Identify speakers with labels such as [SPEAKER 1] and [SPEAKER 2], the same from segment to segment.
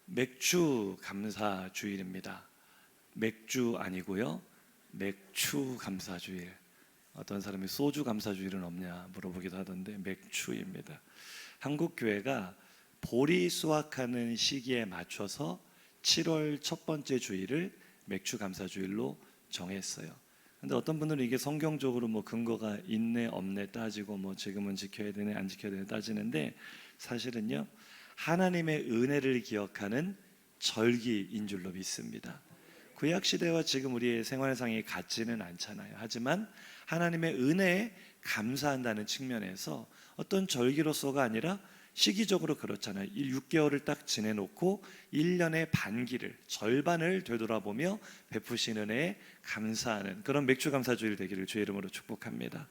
[SPEAKER 1] 맥주 감사 주일입니다. 맥주 아니고요, 맥추 감사 주일. 어떤 사람이 소주 감사 주일은 없냐 물어보기도 하던데 맥추입니다. 한국 교회가 보리 수확하는 시기에 맞춰서 7월 첫 번째 주일을 맥추 감사 주일로 정했어요. 근데 어떤 분들은 이게 성경적으로 뭐 근거가 있네 없네 따지고 뭐 지금은 지켜야 되네 안 지켜야 되네 따지는데, 사실은요, 하나님의 은혜를 기억하는 절기인 줄로 믿습니다. 구약 시대와 지금 우리의 생활상이 같지는 않잖아요. 하지만 하나님의 은혜에 감사한다는 측면에서 어떤 절기로서가 아니라 시기적으로 그렇잖아요. 6개월을 딱 지내놓고 1년의 반기를, 절반을 되돌아보며 베푸신 은혜에 감사하는 그런 맥주 감사주일 되기를 주의 이름으로 축복합니다.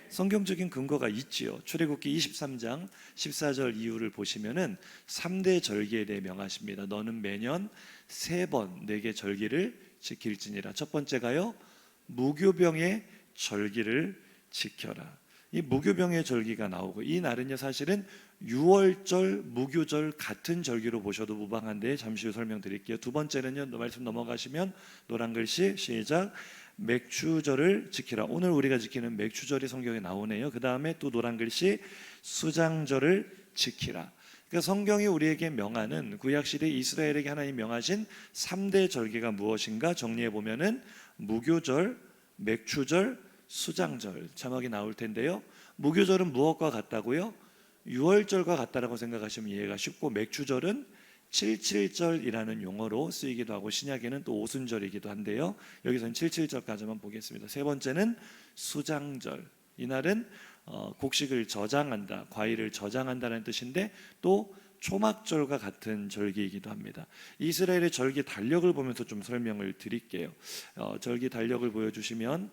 [SPEAKER 1] 성경적인 근거가 있지요. 출애굽기 23장 14절 이후를 보시면은 3대 절기에 대해 명하십니다. 너는 매년 3번 내게 절기를 지킬지니라. 첫 번째가요, 무교병의 절기를 지켜라. 이 무교병의 절기가 나오고, 이 날은요 사실은 유월절, 무교절 같은 절기로 보셔도 무방한데 잠시 후 설명드릴게요. 두 번째는요, 말씀 넘어가시면 노란 글씨 시작, 맥추절을 지키라. 오늘 우리가 지키는 맥추절이 성경에 나오네요. 그 다음에 또 노란 글씨 수장절을 지키라. 그러니까 성경이 우리에게 명하는, 구약시대 이스라엘에게 하나님 명하신 3대 절기가 무엇인가 정리해 보면은 무교절, 맥추절, 수장절 자막이 나올 텐데요. 무교절은 무엇과 같다고요? 유월절과 같다라고 생각하시면 이해가 쉽고, 맥추절은 77절이라는 용어로 쓰이기도 하고 신약에는 또 오순절이기도 한데요. 여기서는 77절까지만 보겠습니다. 세 번째는 수장절. 이날은 곡식을 저장한다, 과일을 저장한다는 뜻인데 또 초막절과 같은 절기이기도 합니다. 이스라엘의 절기 달력을 보면서 좀 설명을 드릴게요. 절기 달력을 보여주시면,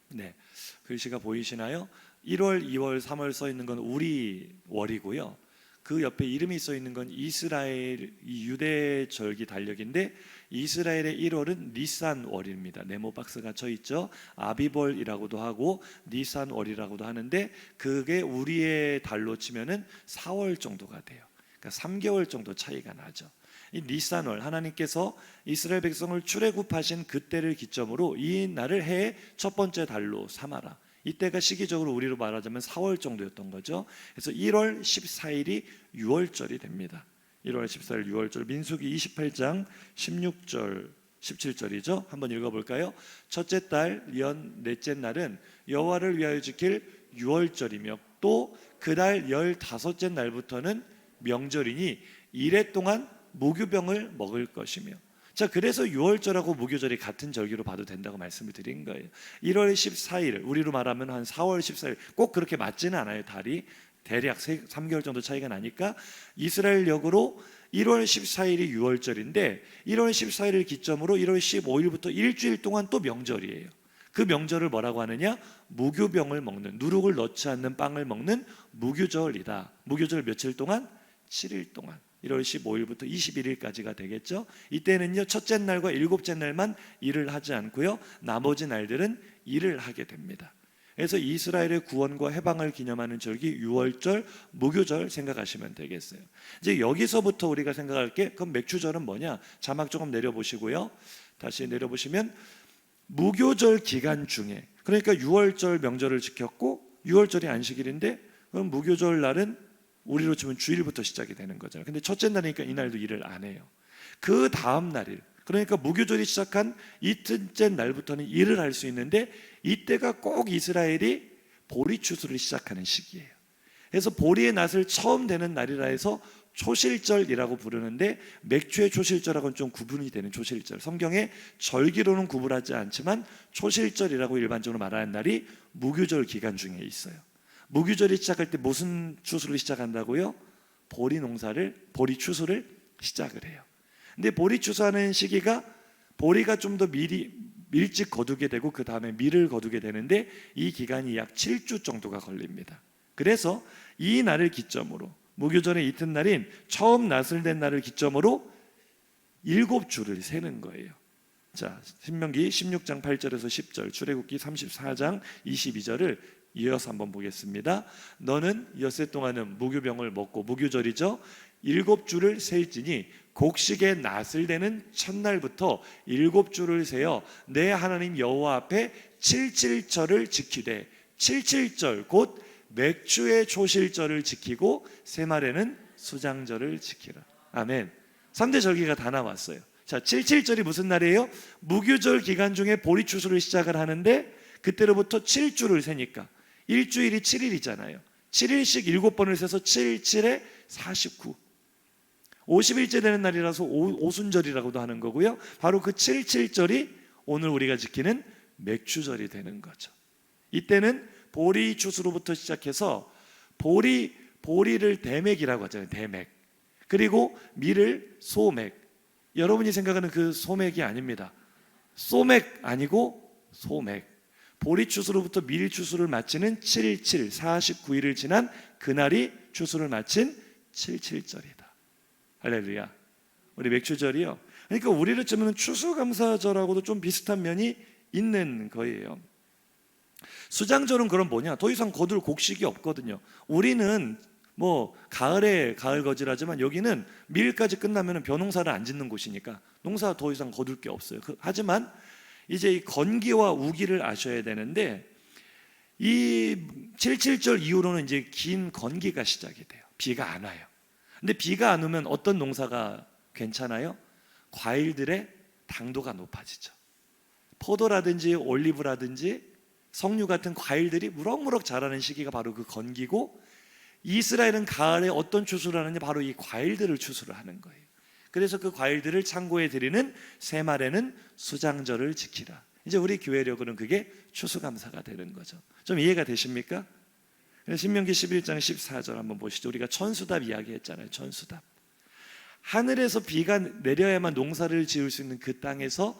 [SPEAKER 1] 네, 글씨가 보이시나요? 1월, 2월, 3월 써 있는 건 우리 월이고요. 그 옆에 이름이 써 있는 건 이스라엘, 유대 절기 달력인데, 이스라엘의 1월은 니산 월입니다. 네모 박스가 쳐 있죠. 아비벌이라고도 하고 니산 월이라고도 하는데, 그게 우리의 달로 치면은 4월 정도가 돼요. 그러니까 3개월 정도 차이가 나죠. 이 니산월, 하나님께서 이스라엘 백성을 출애굽하신 그때를 기점으로 이 날을 해의 첫 번째 달로 삼아라. 이때가 시기적으로 우리로 말하자면 4월 정도였던 거죠. 그래서 1월 14일이 6월절이 됩니다. 1월 14일 6월절. 민수기 28장 16절 17절이죠. 한번 읽어볼까요? 첫째 달 연 넷째 날은 여호와를 위하여 지킬 6월절이며 또 그달 15째 날부터는 명절이니 이래 동안 무교병을 먹을 것이며. 자, 그래서 6월절하고 무교절이 같은 절기로 봐도 된다고 말씀을 드린 거예요. 1월 14일, 우리로 말하면 한 4월 14일, 꼭 그렇게 맞지는 않아요. 달이 대략 3개월 정도 차이가 나니까 이스라엘 역으로 1월 14일이 6월절인데 1월 14일을 기점으로 1월 15일부터 일주일 동안 또 명절이에요. 그 명절을 뭐라고 하느냐? 무교병을 먹는, 누룩을 넣지 않는 빵을 먹는 무교절이다. 무교절 며칠 동안? 7일 동안. 1월 15일부터 21일까지가 되겠죠. 이때는요, 첫째 날과 일곱째 날만 일을 하지 않고요, 나머지 날들은 일을 하게 됩니다. 그래서 이스라엘의 구원과 해방을 기념하는 절기 유월절, 무교절 생각하시면 되겠어요. 이제 여기서부터 우리가 생각할 게, 그럼 맥추절은 뭐냐? 자막 조금 내려보시고요. 다시 내려보시면 무교절 기간 중에, 그러니까 유월절 명절을 지켰고 6월절이 안식일인데, 그럼 무교절 날은 우리로 치면 주일부터 시작이 되는 거잖아요. 근데 첫째 날이니까 이날도 일을 안 해요. 그 다음 날일, 그러니까 무교절이 시작한 이틀째 날부터는 일을 할 수 있는데, 이때가 꼭 이스라엘이 보리 추수를 시작하는 시기예요. 그래서 보리의 낫을 처음 되는 날이라 해서 초실절이라고 부르는데, 맥추의 초실절하고는 좀 구분이 되는 초실절. 성경에 절기로는 구분하지 않지만 초실절이라고 일반적으로 말하는 날이 무교절 기간 중에 있어요. 무교절이 시작할 때 무슨 추수를 시작한다고요? 보리 농사를, 보리 추수를 시작을 해요. 근데 보리 추수하는 시기가, 보리가 좀 더 일찍 거두게 되고 그 다음에 밀을 거두게 되는데, 이 기간이 약 7주 정도가 걸립니다. 그래서 이 날을 기점으로, 무교절의 이튿날인 처음 낫을 된 날을 기점으로 7주를 세는 거예요. 자, 신명기 16장 8절에서 10절, 출애굽기 34장 22절을 이어서 한번 보겠습니다. 너는 엿새 동안은 무교병을 먹고, 무교절이죠, 7주를 셀지니 곡식의 낫을 대는 첫날부터 7주를 세어 내 하나님 여호와 앞에 칠칠절을 지키되, 칠칠절 곧 맥주의 초실절을 지키고 새말에는 수장절을 지키라. 아멘. 3대 절기가 다 나왔어요. 자, 칠칠절이 무슨 날이에요? 무교절 기간 중에 보리추수를 시작을 하는데, 그때로부터 7주를 세니까 일주일이 7일이잖아요. 7일씩 7번을 세서 7, 7에 49, 50일째 되는 날이라서 오순절이라고도 하는 거고요. 바로 그 77절이 오늘 우리가 지키는 맥주절이 되는 거죠. 이때는 보리 추수로부터 시작해서 보리를 대맥이라고 하잖아요. 대맥. 그리고 밀을 소맥. 여러분이 생각하는 그 소맥이 아닙니다. 소맥 아니고 소맥. 보리 추수로부터 밀 추수를 마치는 77, 49일을 지난 그날이 추수를 마친 77절이다. 할렐루야. 우리 맥주절이요, 그러니까 우리를 치면 추수감사절하고도 좀 비슷한 면이 있는 거예요. 수장절은 그럼 뭐냐? 더 이상 거둘 곡식이 없거든요. 우리는 뭐 가을에 가을 거질하지만 여기는 밀까지 끝나면 벼농사를 안 짓는 곳이니까 농사 더 이상 거둘 게 없어요. 하지만 이제 이 건기와 우기를 아셔야 되는데, 이 77절 이후로는 이제 긴 건기가 시작이 돼요. 비가 안 와요. 근데 비가 안 오면 어떤 농사가 괜찮아요? 과일들의 당도가 높아지죠. 포도라든지 올리브라든지 석류 같은 과일들이 무럭무럭 자라는 시기가 바로 그 건기고, 이스라엘은 가을에 어떤 추수를 하느냐? 바로 이 과일들을 추수를 하는 거예요. 그래서 그 과일들을 창고에 드리는 새말에는 수장절을 지키라. 이제 우리 교회력으로는 그게 추수감사가 되는 거죠. 좀 이해가 되십니까? 신명기 11장 14절 한번 보시죠. 우리가 천수답 이야기했잖아요. 천수답. 하늘에서 비가 내려야만 농사를 지을 수 있는 그 땅에서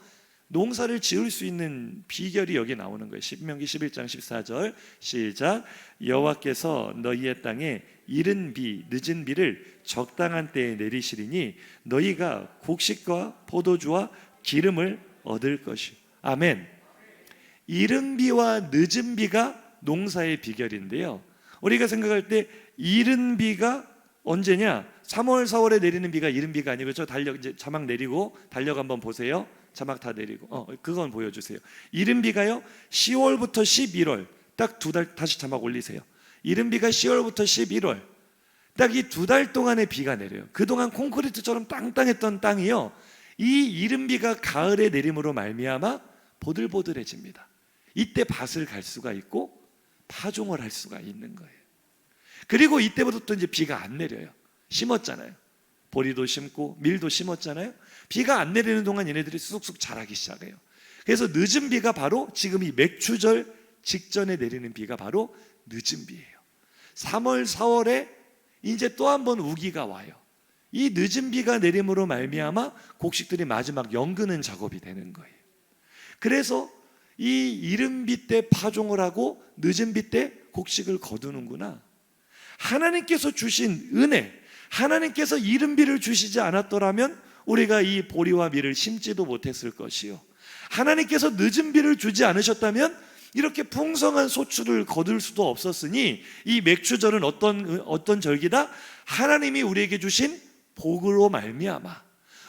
[SPEAKER 1] 농사를 지을 수 있는 비결이 여기 나오는 거예요. 신명기 11장 14절 시작. 여호와께서 너희의 땅에 이른 비, 늦은 비를 적당한 때에 내리시리니 너희가 곡식과 포도주와 기름을 얻을 것이요. 아멘. 이른 비와 늦은 비가 농사의 비결인데요, 우리가 생각할 때 이른 비가 언제냐? 3월, 4월에 내리는 비가 이른 비가 아니고, 저 이제 자막 내리고 달력 한번 보세요. 자막 다 내리고 그건 보여주세요. 이른 비가요 10월부터 11월 딱 2달, 다시 자막 올리세요. 이른 비가 10월부터 11월 딱 이 2달 동안의 비가 내려요. 그동안 콘크리트처럼 땅땅했던 땅이요, 이 이른 비가 가을에 내림으로 말미암아 보들보들해집니다. 이때 밭을 갈 수가 있고 파종을 할 수가 있는 거예요. 그리고 이때부터 이제 비가 안 내려요. 심었잖아요. 보리도 심고 밀도 심었잖아요. 비가 안 내리는 동안 얘네들이 쑥쑥 자라기 시작해요. 그래서 늦은 비가 바로 지금 이 맥추절 직전에 내리는 비가 바로 늦은 비예요. 3월, 4월에 이제 또 한 번 우기가 와요. 이 늦은 비가 내림으로 말미암아 곡식들이 마지막 연그는 작업이 되는 거예요. 그래서 이 이른 비 때 파종을 하고 늦은 비 때 곡식을 거두는구나. 하나님께서 주신 은혜, 하나님께서 이른 비를 주시지 않았더라면 우리가 이 보리와 밀을 심지도 못했을 것이요, 하나님께서 늦은 비를 주지 않으셨다면 이렇게 풍성한 소출을 거둘 수도 없었으니, 이 맥주절은 어떤 절기다? 하나님이 우리에게 주신 복으로 말미암아,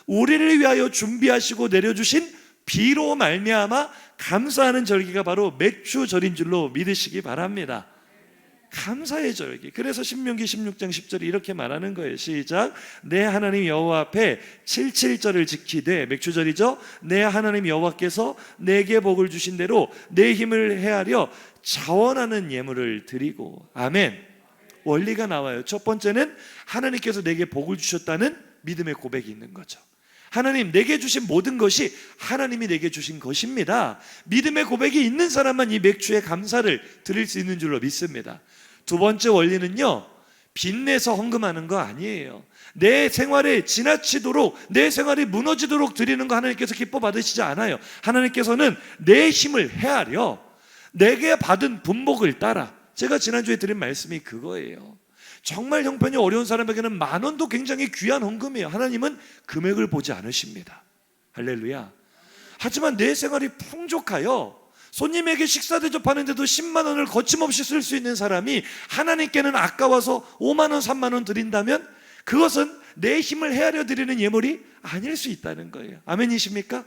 [SPEAKER 1] 우리를 위하여 준비하시고 내려주신 비로 말미암아 감사하는 절기가 바로 맥주절인 줄로 믿으시기 바랍니다. 감사의 절기. 그래서 신명기 16장 10절이 이렇게 말하는 거예요. 시작. 내 하나님 여호와 앞에 77절을 지키되, 맥주절이죠, 내 하나님 여호와께서 내게 복을 주신 대로 내 힘을 헤아려 자원하는 예물을 드리고. 아멘. 원리가 나와요. 첫 번째는 하나님께서 내게 복을 주셨다는 믿음의 고백이 있는 거죠. 하나님, 내게 주신 모든 것이 하나님이 내게 주신 것입니다. 믿음의 고백이 있는 사람만 이 맥주의 감사를 드릴 수 있는 줄로 믿습니다. 두 번째 원리는요, 빚내서 헌금하는 거 아니에요. 내 생활에 지나치도록, 내 생활이 무너지도록 드리는 거 하나님께서 기뻐 받으시지 않아요. 하나님께서는 내 힘을 헤아려 내게 받은 분복을 따라. 제가 지난주에 드린 말씀이 그거예요. 정말 형편이 어려운 사람에게는 10,000원도 굉장히 귀한 헌금이에요. 하나님은 금액을 보지 않으십니다. 할렐루야. 하지만 내 생활이 풍족하여 손님에게 식사 대접하는데도 10만 원을 거침없이 쓸 수 있는 사람이 하나님께는 아까워서 5만 원, 3만 원 드린다면 그것은 내 힘을 헤아려 드리는 예물이 아닐 수 있다는 거예요. 아멘이십니까?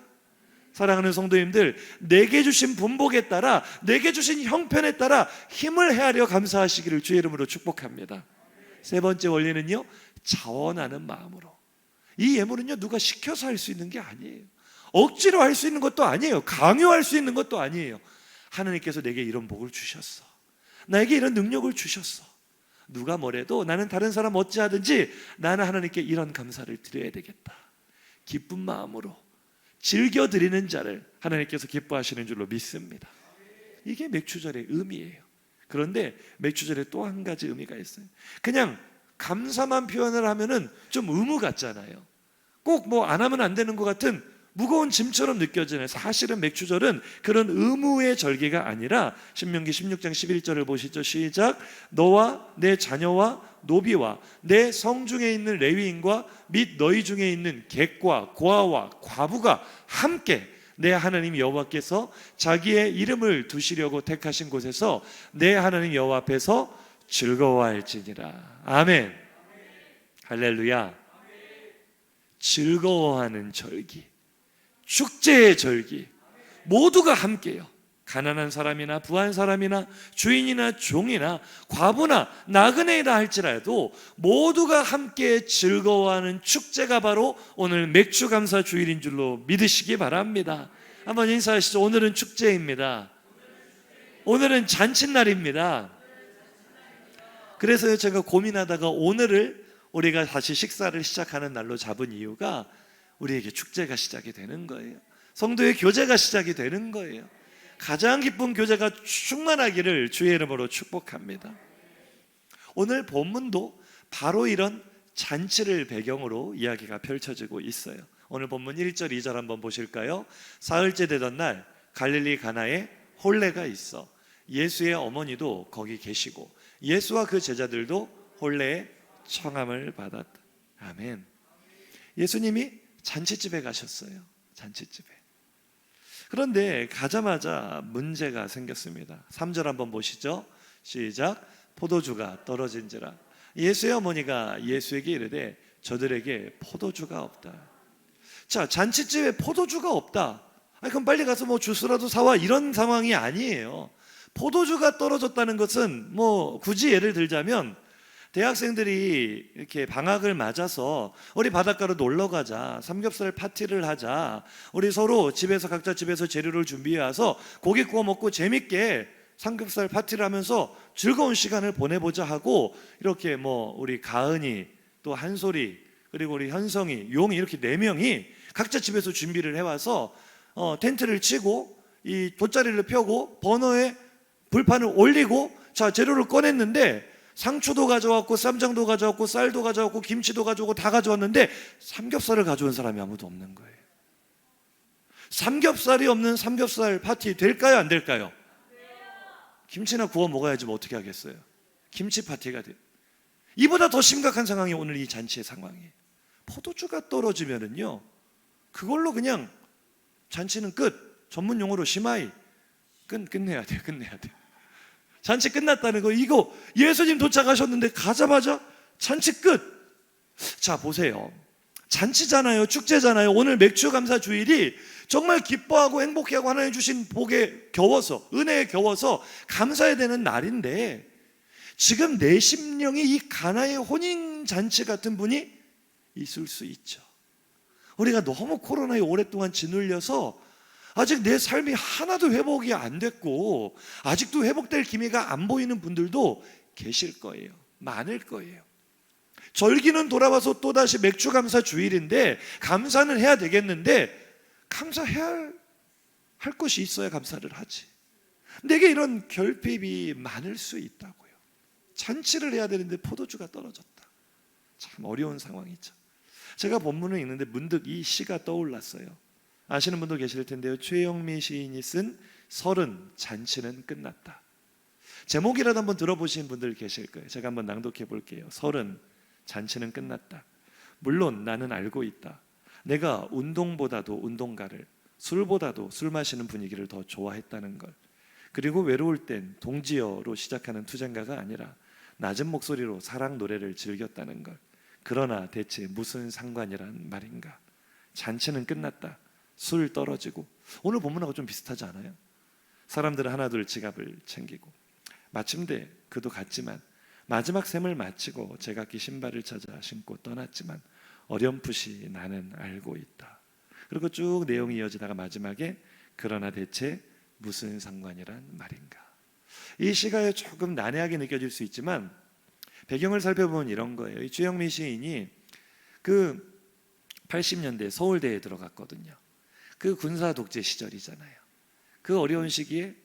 [SPEAKER 1] 사랑하는 성도님들, 내게 주신 분복에 따라, 내게 주신 형편에 따라 힘을 헤아려 감사하시기를 주의 이름으로 축복합니다. 세 번째 원리는요, 자원하는 마음으로. 이 예물은요, 누가 시켜서 할 수 있는 게 아니에요. 억지로 할 수 있는 것도 아니에요. 강요할 수 있는 것도 아니에요. 하나님께서 내게 이런 복을 주셨어. 나에게 이런 능력을 주셨어. 누가 뭐래도 나는 다른 사람 어찌하든지 나는 하나님께 이런 감사를 드려야 되겠다. 기쁜 마음으로 즐겨드리는 자를 하나님께서 기뻐하시는 줄로 믿습니다. 이게 맥주절의 의미예요. 그런데 맥주절에 또 한 가지 의미가 있어요. 그냥 감사만 표현을 하면은 좀 의무 같잖아요. 꼭 뭐 안 하면 안 되는 것 같은 무거운 짐처럼 느껴지는, 사실은 맥주절은 그런 의무의 절기가 아니라 신명기 16장 11절을 보시죠. 시작. 너와 내 자녀와 노비와 내 성중에 있는 레위인과 및 너희 중에 있는 객과 고아와 과부가 함께 내 하나님 여호와께서 자기의 이름을 두시려고 택하신 곳에서 내 하나님 여호와 앞에서 즐거워할지니라. 아멘. 할렐루야. 즐거워하는 절기, 축제의 절기, 모두가 함께요. 가난한 사람이나 부한 사람이나 주인이나 종이나 과부나 나그네이라 할지라도 모두가 함께 즐거워하는 축제가 바로 오늘 맥주감사 주일인 줄로 믿으시기 바랍니다. 한번 인사하시죠. 오늘은 축제입니다. 오늘은 잔칫날입니다. 그래서 제가 고민하다가 오늘을 우리가 다시 식사를 시작하는 날로 잡은 이유가 우리에게 축제가 시작이 되는 거예요. 성도의 교제가 시작이 되는 거예요. 가장 기쁜 교제가 충만하기를 주의 이름으로 축복합니다. 오늘 본문도 바로 이런 잔치를 배경으로 이야기가 펼쳐지고 있어요. 오늘 본문 1절 2절 한번 보실까요? 사흘째 되던 날 갈릴리 가나에 혼례가 있어 예수의 어머니도 거기 계시고 예수와 그 제자들도 혼례에 청함을 받았다. 아멘. 예수님이 잔치집에 가셨어요. 잔치집에. 그런데 가자마자 문제가 생겼습니다. 3절 한번 보시죠. 시작. 포도주가 떨어진지라. 예수의 어머니가 예수에게 이르되 저들에게 포도주가 없다. 자, 잔치집에 포도주가 없다. 그럼 빨리 가서 뭐 주스라도 사와, 이런 상황이 아니에요. 포도주가 떨어졌다는 것은 뭐 굳이 예를 들자면 대학생들이 이렇게 방학을 맞아서 우리 바닷가로 놀러 가자, 삼겹살 파티를 하자, 우리 서로 집에서 각자 집에서 재료를 준비해 와서 고기 구워 먹고 재밌게 삼겹살 파티를 하면서 즐거운 시간을 보내보자 하고, 이렇게 뭐 우리 가은이 또 한솔이 그리고 우리 현성이 용이 이렇게 4명이 각자 집에서 준비를 해와서 텐트를 치고 이 돗자리를 펴고 버너에 불판을 올리고 자 재료를 꺼냈는데 상추도 가져왔고 쌈장도 가져왔고 쌀도 가져왔고 김치도 가져오고 다 가져왔는데 삼겹살을 가져온 사람이 아무도 없는 거예요. 삼겹살이 없는 삼겹살 파티 될까요? 안 될까요? 김치나 구워 먹어야지 뭐 어떻게 하겠어요. 김치 파티가 돼요. 이보다 더 심각한 상황이 오늘 이 잔치의 상황이에요. 포도주가 떨어지면은요 그걸로 그냥 잔치는 끝. 전문 용어로 시마이 끝내야 돼요. 끝내야 돼요. 잔치 끝났다는 거. 이거 예수님 도착하셨는데 가자마자 잔치 끝. 자 보세요. 잔치잖아요. 축제잖아요. 오늘 맥주감사 주일이 정말 기뻐하고 행복해하고 하나님 주신 복에 겨워서, 은혜에 겨워서 감사해야 되는 날인데 지금 내 심령이 이 가나의 혼인잔치 같은 분이 있을 수 있죠. 우리가 너무 코로나에 오랫동안 짓눌려서 아직 내 삶이 하나도 회복이 안 됐고 아직도 회복될 기미가 안 보이는 분들도 계실 거예요. 많을 거예요. 절기는 돌아와서 또다시 맥주감사 주일인데 감사는 해야 되겠는데 감사해야 할 것이 있어야 감사를 하지. 내게 이런 결핍이 많을 수 있다고요. 잔치를 해야 되는데 포도주가 떨어졌다. 참 어려운 상황이죠. 제가 본문을 읽는데 문득 이 시가 떠올랐어요. 아시는 분도 계실 텐데요. 최영미 시인이 쓴 서른 잔치는 끝났다. 제목이라도 한번 들어보신 분들 계실 거예요. 제가 한번 낭독해 볼게요. 서른 잔치는 끝났다. 물론 나는 알고 있다. 내가 운동보다도 운동가를, 술보다도 술 마시는 분위기를 더 좋아했다는 걸. 그리고 외로울 땐 동지어로 시작하는 투쟁가가 아니라 낮은 목소리로 사랑 노래를 즐겼다는 걸. 그러나 대체 무슨 상관이란 말인가? 잔치는 끝났다. 술 떨어지고. 오늘 본문하고 좀 비슷하지 않아요? 사람들은 하나둘 지갑을 챙기고 마침내 그도 갔지만 마지막 셈을 마치고 제각기 신발을 찾아 신고 떠났지만 어렴풋이 나는 알고 있다. 그리고 쭉 내용이 이어지다가 마지막에 그러나 대체 무슨 상관이란 말인가. 이 시가에 조금 난해하게 느껴질 수 있지만 배경을 살펴보면 이런 거예요. 이 주영민 시인이 그 80년대 서울대에 들어갔거든요. 그 군사 독재 시절이잖아요. 그 어려운 시기에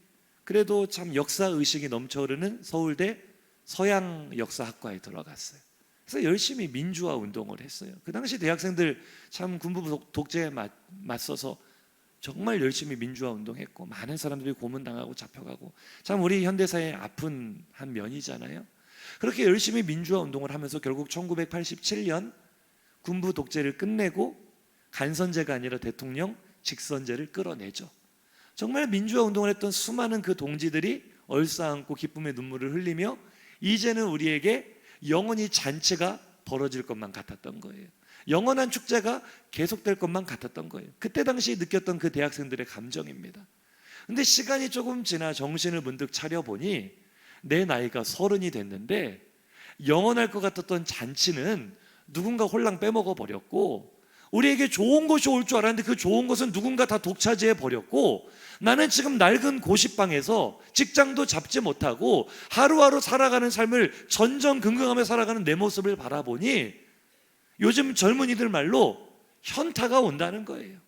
[SPEAKER 1] 그래도 참 역사 의식이 넘쳐흐르는 서울대 서양 역사학과에 들어갔어요. 그래서 열심히 민주화 운동을 했어요. 그 당시 대학생들 참 군부 독재에 맞서서 정말 열심히 민주화 운동했고 많은 사람들이 고문당하고 잡혀가고 참 우리 현대사의 아픈 한 면이잖아요. 그렇게 열심히 민주화 운동을 하면서 결국 1987년 군부 독재를 끝내고 간선제가 아니라 대통령 직선제를 끌어내죠. 정말 민주화 운동을 했던 수많은 그 동지들이 얼싸안고 기쁨의 눈물을 흘리며 이제는 우리에게 영원히 잔치가 벌어질 것만 같았던 거예요. 영원한 축제가 계속될 것만 같았던 거예요. 그때 당시 느꼈던 그 대학생들의 감정입니다. 근데 시간이 조금 지나 정신을 문득 차려보니 내 나이가 30이 됐는데 영원할 것 같았던 잔치는 누군가 홀랑 빼먹어 버렸고 우리에게 좋은 것이 올 줄 알았는데 그 좋은 것은 누군가 다 독차지해 버렸고 나는 지금 낡은 고시방에서 직장도 잡지 못하고 하루하루 살아가는 삶을 전전긍긍하며 살아가는 내 모습을 바라보니 요즘 젊은이들 말로 현타가 온다는 거예요.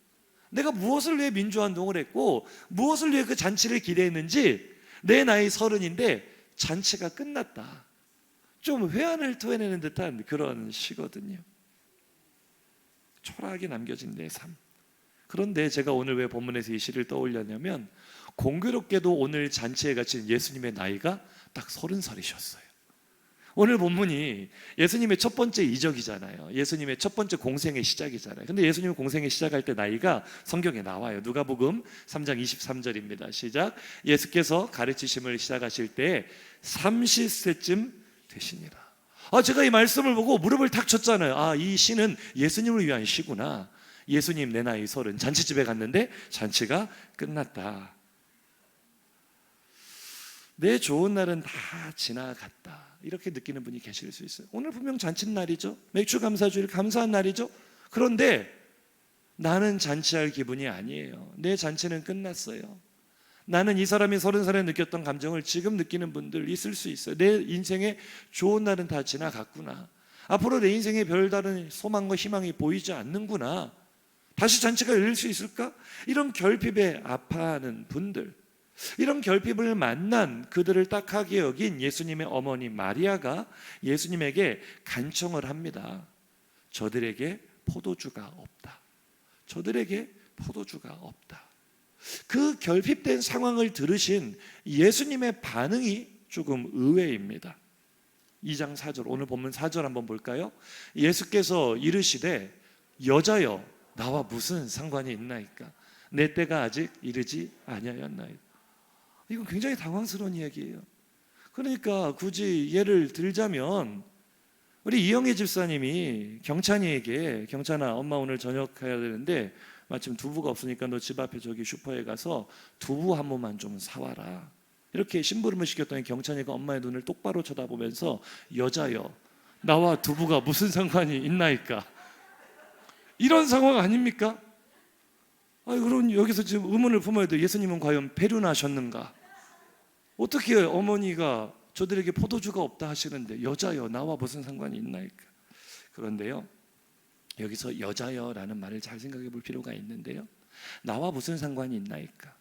[SPEAKER 1] 내가 무엇을 위해 민주화운동을 했고 무엇을 위해 그 잔치를 기대했는지 내 나이 30인데 잔치가 끝났다. 좀 회한을 토해내는 듯한 그런 시거든요. 초라하게 남겨진 내 삶. 그런데 제가 오늘 왜 본문에서 이 시를 떠올렸냐면 공교롭게도 오늘 잔치에 갇힌 예수님의 나이가 딱 30살이셨어요. 오늘 본문이 예수님의 첫 번째 이적이잖아요. 예수님의 첫 번째 공생의 시작이잖아요. 근데 예수님의 공생의 시작할 때 나이가 성경에 나와요. 누가복음 3장 23절입니다. 시작. 예수께서 가르치심을 시작하실 때 30세쯤 되시니라. 제가 이 말씀을 보고 무릎을 탁 쳤잖아요. 이 시는 예수님을 위한 시구나. 예수님 내 나이 30 잔치집에 갔는데 잔치가 끝났다. 내 좋은 날은 다 지나갔다. 이렇게 느끼는 분이 계실 수 있어요. 오늘 분명 잔칫날이죠. 맥주 감사주일 감사한 날이죠. 그런데 나는 잔치할 기분이 아니에요. 내 잔치는 끝났어요. 나는 이 사람이 30살에 느꼈던 감정을 지금 느끼는 분들 있을 수 있어요. 내 인생의 좋은 날은 다 지나갔구나. 앞으로 내 인생에 별다른 소망과 희망이 보이지 않는구나. 다시 잔치가 열릴 수 있을까? 이런 결핍에 아파하는 분들, 이런 결핍을 만난 그들을 딱하게 여긴 예수님의 어머니 마리아가 예수님에게 간청을 합니다. 저들에게 포도주가 없다. 저들에게 포도주가 없다. 그 결핍된 상황을 들으신 예수님의 반응이 조금 의외입니다. 2장 4절, 오늘 본문 4절 한번 볼까요? 예수께서 이르시되 여자여 나와 무슨 상관이 있나이까? 내 때가 아직 이르지 아니하였나이다. 이건 굉장히 당황스러운 이야기예요. 그러니까 굳이 예를 들자면 우리 이영애 집사님이 경찬이에게 경찬아 엄마 오늘 저녁 해야 되는데 마침 두부가 없으니까 너 집 앞에 저기 슈퍼에 가서 두부 한 모만 좀 사와라. 이렇게 심부름을 시켰더니 경찬이가 엄마의 눈을 똑바로 쳐다보면서 여자여 나와 두부가 무슨 상관이 있나이까? 이런 상황 아닙니까? 그럼 여기서 지금 의문을 품어야 돼요. 예수님은 과연 배륜하셨는가? 어떻게 어머니가 저들에게 포도주가 없다 하시는데 여자여 나와 무슨 상관이 있나이까? 그런데요, 여기서 여자여라는 말을 잘 생각해 볼 필요가 있는데요, 나와 무슨 상관이 있나이까?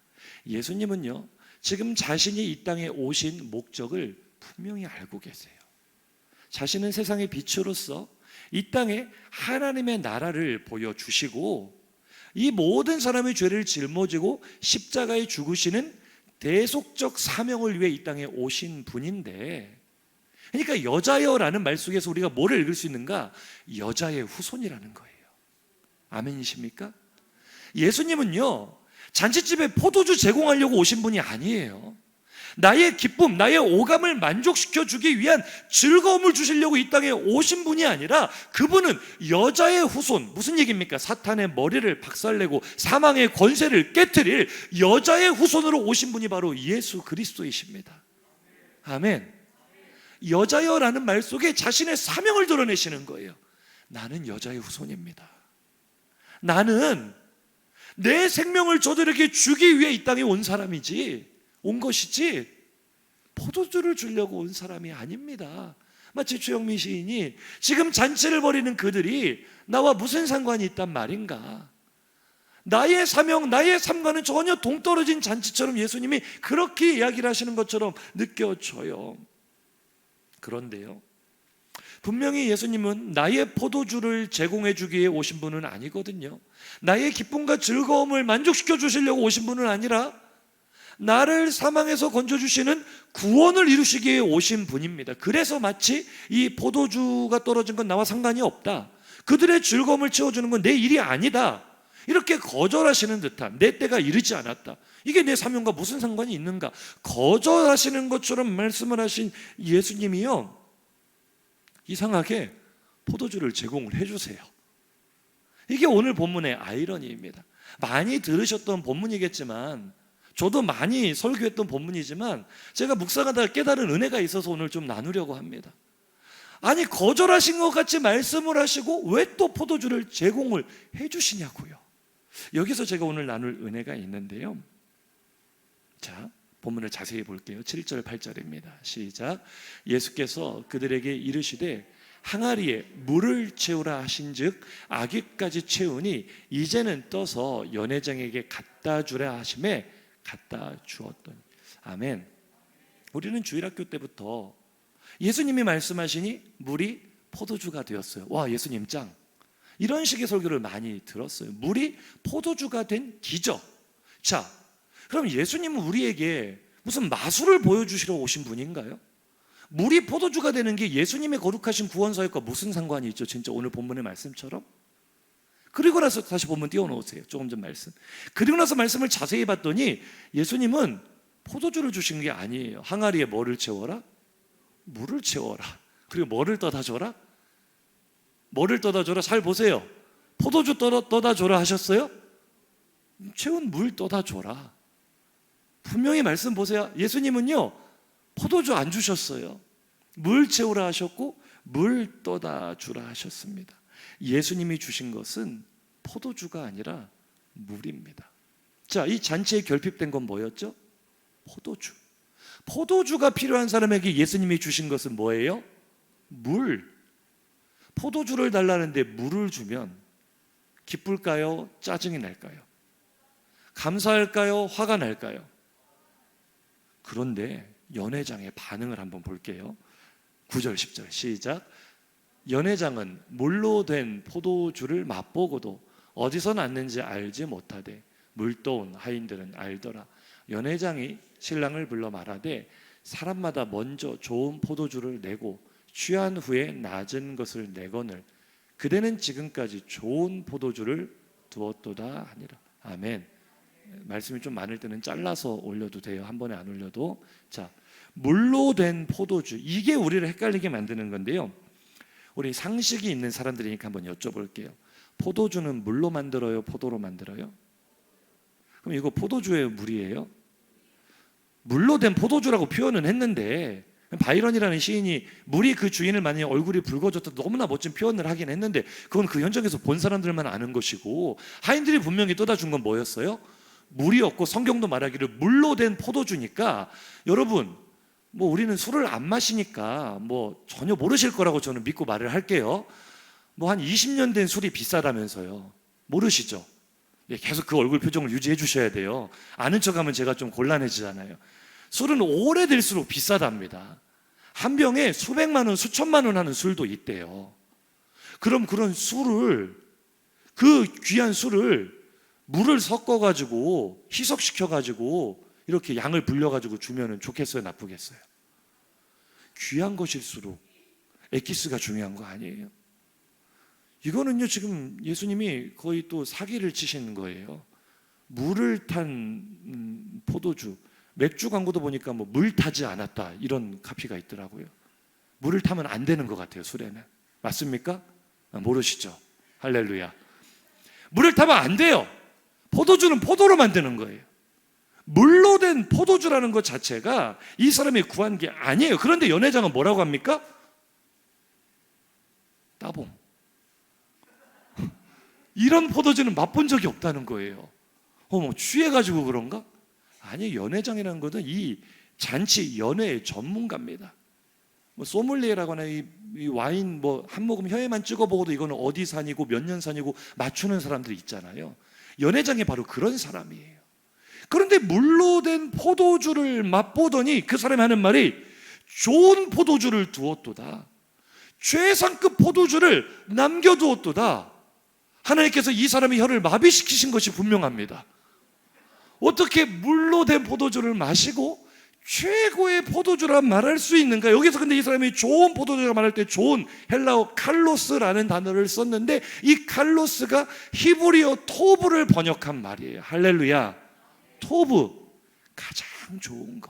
[SPEAKER 1] 예수님은요 지금 자신이 이 땅에 오신 목적을 분명히 알고 계세요. 자신은 세상의 빛으로서 이 땅에 하나님의 나라를 보여주시고 이 모든 사람의 죄를 짊어지고 십자가에 죽으시는 대속적 사명을 위해 이 땅에 오신 분인데, 그러니까 여자여라는 말 속에서 우리가 뭐를 읽을 수 있는가? 여자의 후손이라는 거예요. 아멘이십니까? 예수님은요, 잔치집에 포도주 제공하려고 오신 분이 아니에요. 나의 기쁨, 나의 오감을 만족시켜 주기 위한 즐거움을 주시려고 이 땅에 오신 분이 아니라 그분은 여자의 후손, 무슨 얘기입니까? 사탄의 머리를 박살내고 사망의 권세를 깨트릴 여자의 후손으로 오신 분이 바로 예수 그리스도이십니다. 아멘. 여자여라는 말 속에 자신의 사명을 드러내시는 거예요. 나는 여자의 후손입니다. 나는 내 생명을 저들에게 주기 위해 이 땅에 온 것이지 포도주를 주려고 온 사람이 아닙니다. 마치 최영민 시인이 지금 잔치를 벌이는 그들이 나와 무슨 상관이 있단 말인가? 나의 사명, 나의 삶과는 전혀 동떨어진 잔치처럼 예수님이 그렇게 이야기를 하시는 것처럼 느껴져요. 그런데요, 분명히 예수님은 나의 포도주를 제공해 주기 위해 오신 분은 아니거든요. 나의 기쁨과 즐거움을 만족시켜 주시려고 오신 분은 아니라 나를 사망에서 건져주시는 구원을 이루시기 위해 오신 분입니다. 그래서 마치 이 포도주가 떨어진 건 나와 상관이 없다, 그들의 즐거움을 채워주는 건 내 일이 아니다, 이렇게 거절하시는 듯한, 내 때가 이르지 않았다, 이게 내 사명과 무슨 상관이 있는가, 거절하시는 것처럼 말씀을 하신 예수님이요, 이상하게 포도주를 제공을 해주세요. 이게 오늘 본문의 아이러니입니다. 많이 들으셨던 본문이겠지만, 저도 많이 설교했던 본문이지만 제가 묵상하다가 깨달은 은혜가 있어서 오늘 좀 나누려고 합니다. 아니, 거절하신 것 같이 말씀을 하시고 왜 또 포도주를 제공을 해주시냐고요. 여기서 제가 오늘 나눌 은혜가 있는데요, 자, 본문을 자세히 볼게요. 7절 8절입니다 시작. 예수께서 그들에게 이르시되 항아리에 물을 채우라 하신즉 아귀까지 채우니 이제는 떠서 연회장에게 갖다 주라 하심에 갖다 주었더니. 아멘. 우리는 주일학교 때부터 예수님이 말씀하시니 물이 포도주가 되었어요. 와, 예수님 짱, 이런 식의 설교를 많이 들었어요. 물이 포도주가 된 기적. 자, 그럼 예수님은 우리에게 무슨 마술을 보여주시러 오신 분인가요? 물이 포도주가 되는 게 예수님의 거룩하신 구원 사역과 무슨 상관이 있죠? 진짜 오늘 본문의 말씀처럼. 그리고 나서 다시 본문 띄워놓으세요. 조금 전 말씀. 그리고 나서 말씀을 자세히 봤더니 예수님은 포도주를 주신 게 아니에요. 항아리에 뭐를 채워라? 물을 채워라. 그리고 뭐를 떠다 줘라? 뭐를 떠다 줘라? 잘 보세요. 포도주 떠다 줘라 하셨어요? 채운 물 떠다 줘라. 분명히 말씀 보세요. 예수님은요, 포도주 안 주셨어요. 물 채우라 하셨고 물 떠다 주라 하셨습니다. 예수님이 주신 것은 포도주가 아니라 물입니다. 자, 이 잔치에 결핍된 건 뭐였죠? 포도주. 포도주가 필요한 사람에게 예수님이 주신 것은 뭐예요? 물. 포도주를 달라는데 물을 주면 기쁠까요? 짜증이 날까요? 감사할까요? 화가 날까요? 그런데 연회장의 반응을 한번 볼게요. 9절 10절 시작. 연회장은 물로 된 포도주를 맛보고도 어디서 났는지 알지 못하되 물떠온 하인들은 알더라. 연회장이 신랑을 불러 말하되 사람마다 먼저 좋은 포도주를 내고 취한 후에 낮은 것을 내거늘 그대는 지금까지 좋은 포도주를 두었도다 하니라. 아멘. 말씀이 좀 많을 때는 잘라서 올려도 돼요. 한 번에 안 올려도. 자, 물로 된 포도주, 이게 우리를 헷갈리게 만드는 건데요, 우리 상식이 있는 사람들이니까 한번 여쭤볼게요. 포도주는 물로 만들어요? 포도로 만들어요? 그럼 이거 포도주예요? 물이에요? 물로 된 포도주라고 표현은 했는데, 바이런이라는 시인이 물이 그 주인을 만약에 얼굴이 붉어졌다 너무나 멋진 표현을 하긴 했는데, 그건 그 현장에서 본 사람들만 아는 것이고, 하인들이 분명히 떠다 준 건 뭐였어요? 물이었고, 성경도 말하기를 물로 된 포도주니까, 여러분, 뭐 우리는 술을 안 마시니까 뭐 전혀 모르실 거라고 저는 믿고 말을 할게요. 뭐 한 20년 된 술이 비싸다면서요. 모르시죠? 계속 그 얼굴 표정을 유지해 주셔야 돼요. 아는 척하면 제가 좀 곤란해지잖아요. 술은 오래될수록 비싸답니다. 한 병에 수백만 원, 수천만 원 하는 술도 있대요. 그럼 그런 술을, 그 귀한 술을 물을 섞어가지고 희석시켜가지고 이렇게 양을 불려가지고 주면은 좋겠어요? 나쁘겠어요? 귀한 것일수록 엑기스가 중요한 거 아니에요? 이거는요 지금 예수님이 거의 또 사기를 치시는 거예요. 물을 탄 포도주, 맥주 광고도 보니까 뭐 물 타지 않았다 이런 카피가 있더라고요. 물을 타면 안 되는 것 같아요, 술에는. 맞습니까? 모르시죠? 할렐루야. 물을 타면 안 돼요. 포도주는 포도로 만드는 거예요. 물로 된 포도주라는 것 자체가 이 사람이 구한 게 아니에요. 그런데 연회장은 뭐라고 합니까? 따봉. 이런 포도주는 맛본 적이 없다는 거예요. 뭐 취해가지고 그런가? 아니, 연회장이라는 것은 이 잔치 연회의 전문가입니다. 뭐 소믈리에라거나 이 와인 뭐 한 모금 혀에만 찍어보고도 이거는 어디 산이고 몇 년 산이고 맞추는 사람들이 있잖아요. 연회장이 바로 그런 사람이에요. 그런데 물로 된 포도주를 맛보더니 그 사람이 하는 말이 좋은 포도주를 두었도다. 최상급 포도주를 남겨두었도다. 하나님께서 이 사람의 혀를 마비시키신 것이 분명합니다. 어떻게 물로 된 포도주를 마시고 최고의 포도주라 말할 수 있는가? 여기서 근데 이 사람이 좋은 포도주라 말할 때 좋은 헬라어 칼로스라는 단어를 썼는데 이 칼로스가 히브리어 토브를 번역한 말이에요. 할렐루야. 토브, 가장 좋은 것,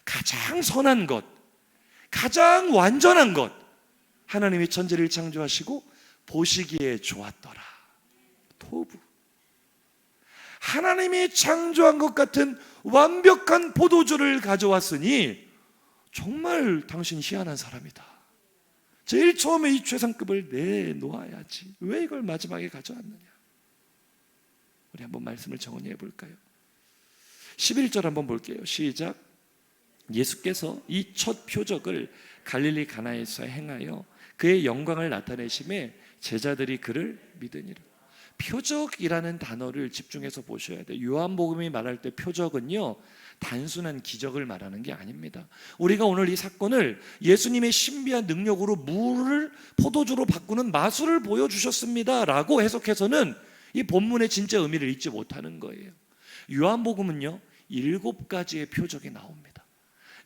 [SPEAKER 1] 가장 선한 것, 가장 완전한 것. 하나님이 천지를 창조하시고 보시기에 좋았더라. 토브. 하나님이 창조한 것 같은 완벽한 포도주를 가져왔으니 정말 당신 희한한 사람이다. 제일 처음에 이 최상급을 내놓아야지. 왜 이걸 마지막에 가져왔느냐? 우리 한번 말씀을 정언해 볼까요? 11절 한번 볼게요. 시작. 예수께서 이 첫 표적을 갈릴리 가나에서 행하여 그의 영광을 나타내심에 제자들이 그를 믿으니라. 표적이라는 단어를 집중해서 보셔야 돼요. 요한복음이 말할 때 표적은요 단순한 기적을 말하는 게 아닙니다. 우리가 오늘 이 사건을 예수님의 신비한 능력으로 물을 포도주로 바꾸는 마술을 보여주셨습니다 라고 해석해서는 이 본문의 진짜 의미를 잊지 못하는 거예요. 요한복음은요 7가지의 표적이 나옵니다.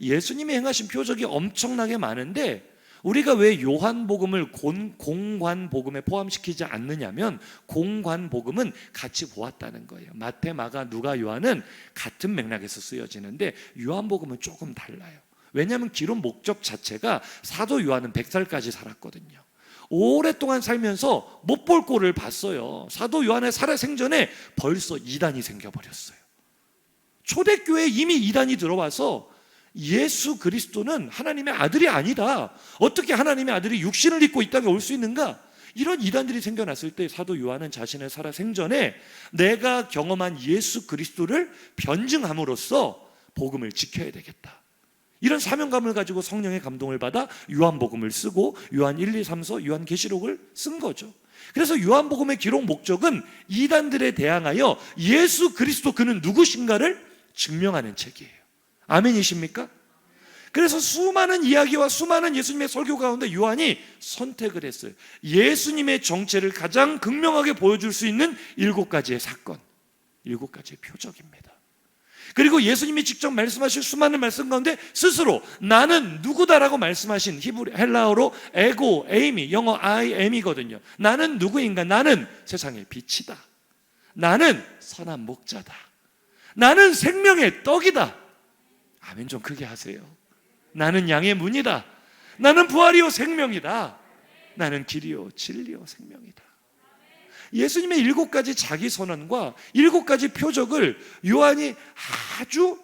[SPEAKER 1] 예수님이 행하신 표적이 엄청나게 많은데 우리가 왜 요한복음을 공관복음에 포함시키지 않느냐면 공관복음은 같이 보았다는 거예요. 마태, 마가, 누가, 요한은 같은 맥락에서 쓰여지는데 요한복음은 조금 달라요. 왜냐하면 기록 목적 자체가 사도 요한은 100살까지 살았거든요. 오랫동안 살면서 못 볼 꼴을 봤어요. 사도 요한의 살아생전에 벌써 이단이 생겨버렸어요. 초대교회에 이미 이단이 들어와서 예수 그리스도는 하나님의 아들이 아니다. 어떻게 하나님의 아들이 육신을 입고 이 땅에 올 수 있는가? 이런 이단들이 생겨났을 때 사도 요한은 자신의 살아생전에 내가 경험한 예수 그리스도를 변증함으로써 복음을 지켜야 되겠다. 이런 사명감을 가지고 성령의 감동을 받아 요한복음을 쓰고 요한 1, 2, 3서 요한계시록을 쓴 거죠. 그래서 요한복음의 기록 목적은 이단들에 대항하여 예수 그리스도 그는 누구신가를 증명하는 책이에요. 아멘이십니까? 그래서 수많은 이야기와 수많은 예수님의 설교 가운데 요한이 선택을 했어요. 예수님의 정체를 가장 극명하게 보여줄 수 있는 7가지의 사건, 7가지의 표적입니다. 그리고 예수님이 직접 말씀하신 수많은 말씀 가운데 스스로 나는 누구다라고 말씀하신 헬라어로 에고, 에이미, 영어 I am이거든요. 나는 누구인가? 나는 세상의 빛이다. 나는 선한 목자다. 나는 생명의 떡이다. 아멘 좀 크게 하세요. 나는 양의 문이다. 나는 부활이요 생명이다. 나는 길이요 진리요 생명이다. 예수님의 7가지 자기 선언과 7가지 표적을 요한이 아주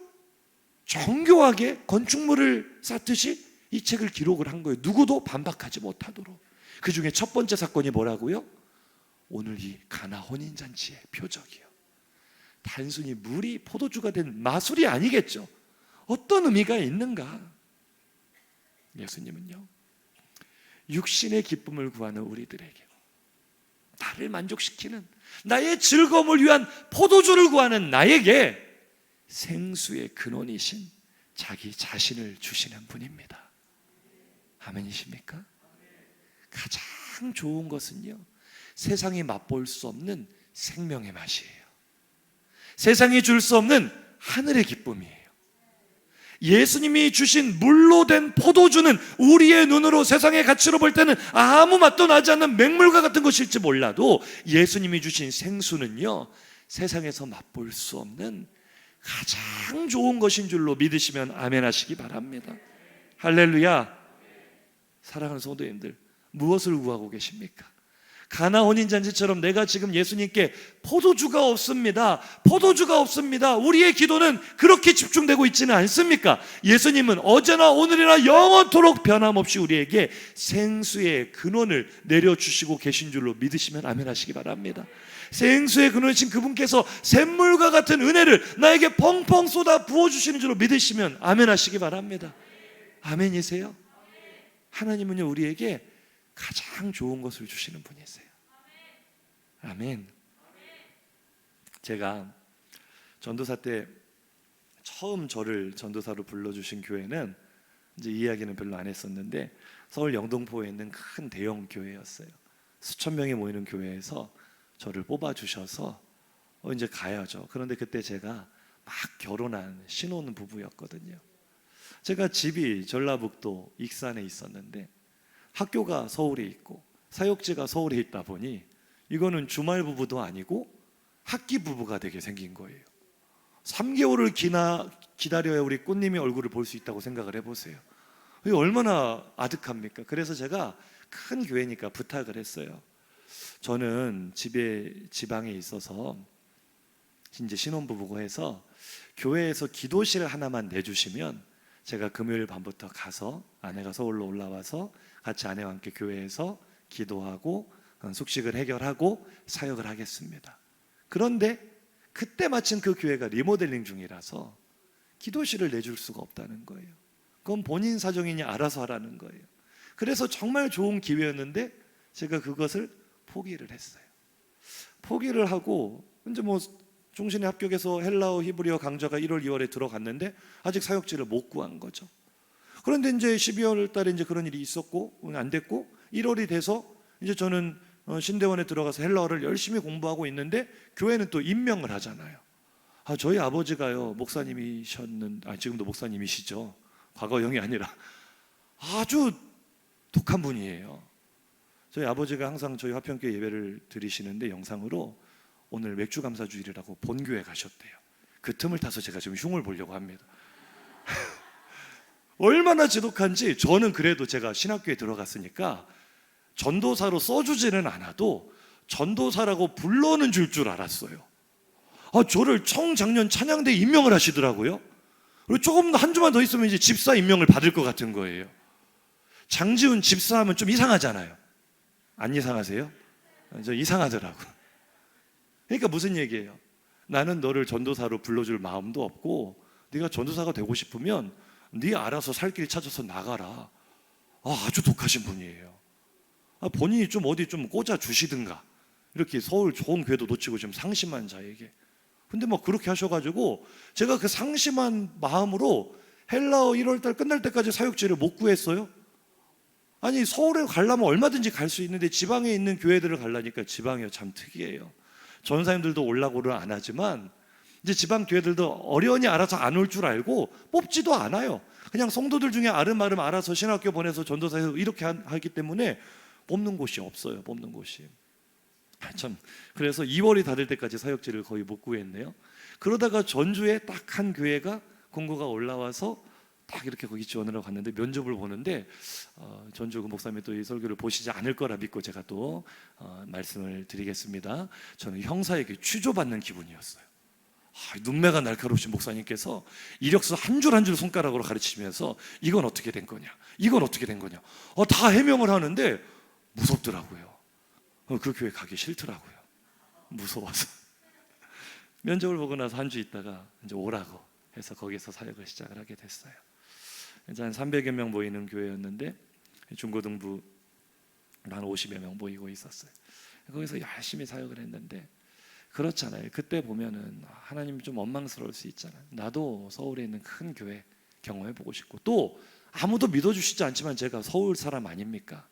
[SPEAKER 1] 정교하게 건축물을 쌓듯이 이 책을 기록을 한 거예요. 누구도 반박하지 못하도록. 그 중에 첫 번째 사건이 뭐라고요? 오늘 이 가나 혼인잔치의 표적이요. 단순히 물이 포도주가 된 마술이 아니겠죠. 어떤 의미가 있는가? 예수님은요 육신의 기쁨을 구하는 우리들에게, 나를 만족시키는 나의 즐거움을 위한 포도주를 구하는 나에게 생수의 근원이신 자기 자신을 주시는 분입니다. 아멘이십니까? 가장 좋은 것은요 세상이 맛볼 수 없는 생명의 맛이에요. 세상이 줄 수 없는 하늘의 기쁨이에요. 예수님이 주신 물로 된 포도주는 우리의 눈으로 세상의 가치로 볼 때는 아무 맛도 나지 않는 맹물과 같은 것일지 몰라도 예수님이 주신 생수는요, 세상에서 맛볼 수 없는 가장 좋은 것인 줄로 믿으시면 아멘 하시기 바랍니다. 할렐루야. 사랑하는 성도님들, 무엇을 구하고 계십니까? 가나 혼인잔치처럼 내가 지금 예수님께 포도주가 없습니다, 포도주가 없습니다, 우리의 기도는 그렇게 집중되고 있지는 않습니까? 예수님은 어제나 오늘이나 영원토록 변함없이 우리에게 생수의 근원을 내려주시고 계신 줄로 믿으시면 아멘 하시기 바랍니다. 생수의 근원이신 그분께서 샘물과 같은 은혜를 나에게 펑펑 쏟아 부어주시는 줄로 믿으시면 아멘 하시기 바랍니다. 아멘이세요? 하나님은요, 우리에게 가장 좋은 것을 주시는 분이세요. 아멘. 제가 전도사 때 처음 저를 전도사로 불러주신 교회는, 이제 이야기는 별로 안 했었는데, 서울 영등포에 있는 큰 대형 교회였어요. 수천 명이 모이는 교회에서 저를 뽑아주셔서 이제 가야죠. 그런데 그때 제가 막 결혼한 신혼 부부였거든요. 제가 집이 전라북도 익산에 있었는데 학교가 서울에 있고 사역지가 서울에 있다 보니 이거는 주말 부부도 아니고 학기 부부가 되게 생긴 거예요. 3개월을 기다려야 우리 꽃님의 얼굴을 볼 수 있다고 생각을 해보세요. 이게 얼마나 아득합니까? 그래서 제가 큰 교회니까 부탁을 했어요. 저는 지방에 있어서 이제 신혼부부고 해서 교회에서 기도실 하나만 내주시면 제가 금요일 밤부터 가서, 아내가 서울로 올라와서 같이 아내와 함께 교회에서 기도하고 숙식을 해결하고 사역을 하겠습니다. 그런데 그때 마침 그 교회가 리모델링 중이라서 기도실을 내줄 수가 없다는 거예요. 그건 본인 사정이니 알아서 하라는 거예요. 그래서 정말 좋은 기회였는데 제가 그것을 포기를 했어요. 포기를 하고 이제 뭐 종신에 합격해서 헬라어 히브리어 강좌가 1월 2월에 들어갔는데 아직 사역지를 못 구한 거죠. 그런데 이제 12월 달에 이제 그런 일이 있었고 안 됐고 1월이 돼서 이제 저는 신대원에 들어가서 헬라어를 열심히 공부하고 있는데 교회는 또 임명을 하잖아요. 저희 아버지가요 지금도 목사님이시죠. 과거형이 아니라 아주 독한 분이에요. 저희 아버지가 항상 저희 화평교회 예배를 드리시는데 영상으로 오늘 맥주 감사 주일이라고 본교회 가셨대요. 그 틈을 타서 제가 지금 흉을 보려고 합니다. 얼마나 지독한지. 저는 그래도 제가 신학교에 들어갔으니까 전도사로 써주지는 않아도 전도사라고 불러는 줄 알았어요. 저를 청장년 찬양대 임명을 하시더라고요. 그리고 조금 한 주만 더 있으면 이제 집사 임명을 받을 것 같은 거예요. 장지훈 집사하면 좀 이상하잖아요. 안 이상하세요? 저 이상하더라고. 그러니까 무슨 얘기예요? 나는 너를 전도사로 불러줄 마음도 없고 네가 전도사가 되고 싶으면 네 알아서 살 길 찾아서 나가라. 아주 독하신 분이에요. 본인이 좀 어디 좀 꽂아 주시든가. 이렇게 서울 좋은 교회도 놓치고 좀 상심한 자에게. 근데 뭐 그렇게 하셔가지고 제가 그 상심한 마음으로 헬라어 1월달 끝날 때까지 사역지를 못 구했어요. 아니 서울에 가려면 얼마든지 갈 수 있는데 지방에 있는 교회들을 가려니까 지방이 참 특이해요. 전사님들도 올라고를 안 하지만 이제 지방 교회들도 어련히 알아서 안 올 줄 알고 뽑지도 않아요. 그냥 성도들 중에 아름아름 알아서 신학교 보내서 전도사에서 이렇게 하기 때문에 뽑는 곳이 없어요. 뽑는 곳이. 참, 그래서 2월이 다 될 때까지 사역지를 거의 못 구했네요. 그러다가 전주에 딱 한 교회가 공고가 올라와서 딱 이렇게 거기 지원하러 갔는데 면접을 보는데 전주 그 목사님이 또 이 설교를 보시지 않을 거라 믿고 제가 또 말씀을 드리겠습니다. 저는 형사에게 취조받는 기분이었어요. 눈매가 날카로우신 목사님께서 이력서 한 줄 한 줄 손가락으로 가르치면서 이건 어떻게 된 거냐, 이건 어떻게 된 거냐, 다 해명을 하는데 무섭더라고요. 그 교회 가기 싫더라고요. 무서워서. 면접을 보고 나서 한 주 있다가 이제 오라고 해서 거기서 사역을 시작을 하게 됐어요. 이제 한 300여 명 모이는 교회였는데 중고등부 한 50여 명 모이고 있었어요. 거기서 열심히 사역을 했는데 그렇잖아요. 그때 보면은 하나님 좀 원망스러울 수 있잖아요. 나도 서울에 있는 큰 교회 경험해보고 싶고, 또 아무도 믿어주시지 않지만 제가 서울 사람 아닙니까?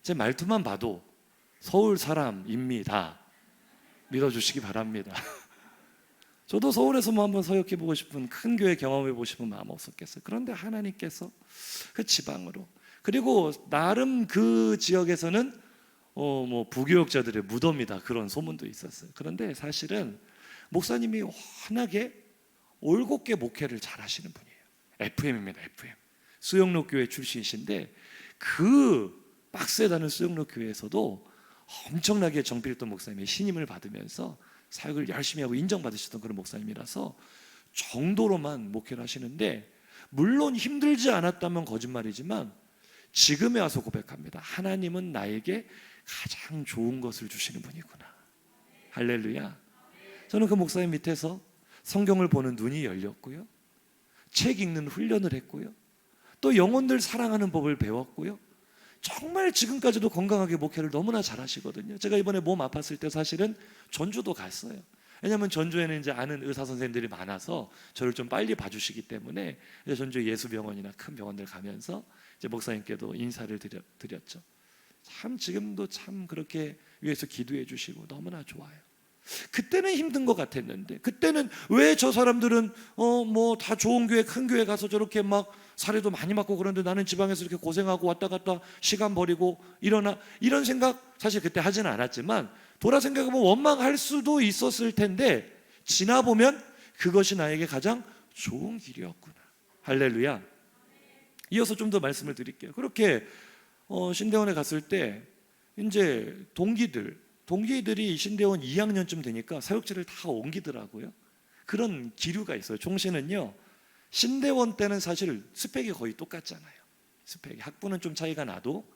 [SPEAKER 1] 제 말투만 봐도 서울 사람입니다. 믿어주시기 바랍니다. 저도 서울에서 뭐 한번 서역해보고 싶은 큰 교회 경험해보고 싶은 마음 없었겠어요. 그런데 하나님께서 그 지방으로, 그리고 나름 그 지역에서는 뭐 부교역자들의 무덤이다 그런 소문도 있었어요. 그런데 사실은 목사님이 워낙에 올곧게 목회를 잘 하시는 분이에요. FM입니다. FM 수영로 교회 출신이신데 그 빡세다는 수영로 교회에서도 엄청나게 정필돈 목사님의 신임을 받으면서 사역을 열심히 하고 인정받으셨던 그런 목사님이라서 정도로만 목회를 하시는데, 물론 힘들지 않았다면 거짓말이지만 지금에 와서 고백합니다. 하나님은 나에게 가장 좋은 것을 주시는 분이구나. 할렐루야. 저는 그 목사님 밑에서 성경을 보는 눈이 열렸고요, 책 읽는 훈련을 했고요, 또 영혼들 사랑하는 법을 배웠고요. 정말 지금까지도 건강하게 목회를 너무나 잘하시거든요. 제가 이번에 몸 아팠을 때 사실은 전주도 갔어요. 왜냐하면 전주에는 이제 아는 의사 선생님들이 많아서 저를 좀 빨리 봐주시기 때문에 전주 예수병원이나 큰 병원들 가면서 이제 목사님께도 인사를 드렸죠. 참 지금도 참 그렇게 위해서 기도해 주시고 너무나 좋아요. 그때는 힘든 것 같았는데, 그때는 왜 저 사람들은 뭐 다 좋은 교회 큰 교회 가서 저렇게 막 사례도 많이 맞고 그런데 나는 지방에서 이렇게 고생하고 왔다 갔다 시간 버리고 이러나, 이런 생각 사실 그때 하지는 않았지만 돌아 생각해보면 원망할 수도 있었을 텐데, 지나보면 그것이 나에게 가장 좋은 길이었구나. 할렐루야. 이어서 좀 더 말씀을 드릴게요. 그렇게 신대원에 갔을 때 이제 동기들이 신대원 2학년쯤 되니까 사역지를 다 옮기더라고요. 그런 기류가 있어요. 총신은요, 신대원 때는 사실 스펙이 거의 똑같잖아요. 스펙이 학부는 좀 차이가 나도,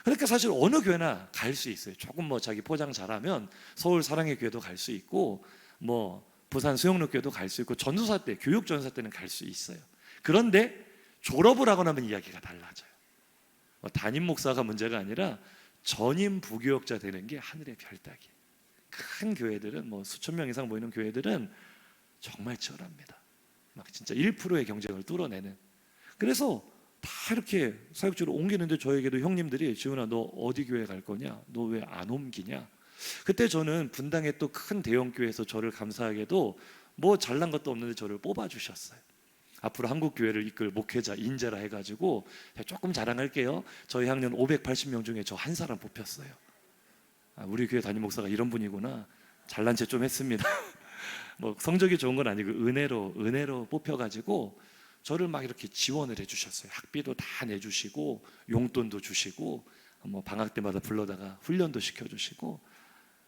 [SPEAKER 1] 그러니까 사실 어느 교회나 갈 수 있어요. 조금 뭐 자기 포장 잘하면 서울 사랑의 교회도 갈 수 있고, 뭐 부산 수영로 교회도 갈 수 있고, 전도사 때, 교육 전도사 때는 갈 수 있어요. 그런데 졸업을 하고 나면 이야기가 달라져요. 담임 목사가 문제가 아니라 전임 부교역자 되는 게 하늘의 별따기. 큰 교회들은 뭐 수천 명 이상 모이는 교회들은 정말 치열합니다. 막 진짜 1%의 경쟁을 뚫어내는. 그래서 다 이렇게 사역지로 옮기는데 저에게도 형님들이 지훈아 너 어디 교회 갈 거냐? 너 왜 안 옮기냐? 그때 저는 분당의 또 큰 대형 교회에서 저를 감사하게도 뭐 잘난 것도 없는데 저를 뽑아주셨어요. 앞으로 한국 교회를 이끌 목회자 인재라 해가지고 조금 자랑할게요. 저희 학년 580명 중에 저 한 사람 뽑혔어요. 우리 교회 담임 목사가 이런 분이구나. 잘난 체 좀 했습니다. 뭐 성적이 좋은 건 아니고 은혜로 뽑혀가지고 저를 막 이렇게 지원을 해주셨어요. 학비도 다 내주시고 용돈도 주시고 뭐 방학 때마다 불러다가 훈련도 시켜주시고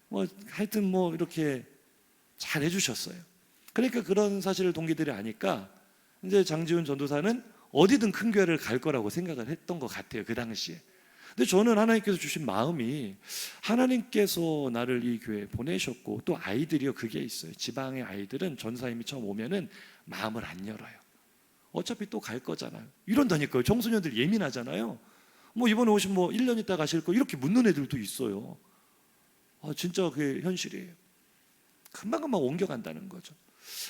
[SPEAKER 1] 뭐 하여튼 뭐 이렇게 잘 해주셨어요. 그러니까 그런 사실을 동기들이 아니까 이제 장지훈 전도사는 어디든 큰 교회를 갈 거라고 생각을 했던 것 같아요, 그 당시에. 근데 저는 하나님께서 주신 마음이, 하나님께서 나를 이 교회에 보내셨고 또 아이들이요, 그게 있어요. 지방의 아이들은 전사님이 처음 오면은 마음을 안 열어요. 어차피 또 갈 거잖아요. 이런다니까요. 청소년들 예민하잖아요. 뭐 이번에 오신 뭐 1년 있다 가실 거 이렇게 묻는 애들도 있어요. 진짜 그게 현실이에요. 금방금방 옮겨간다는 거죠.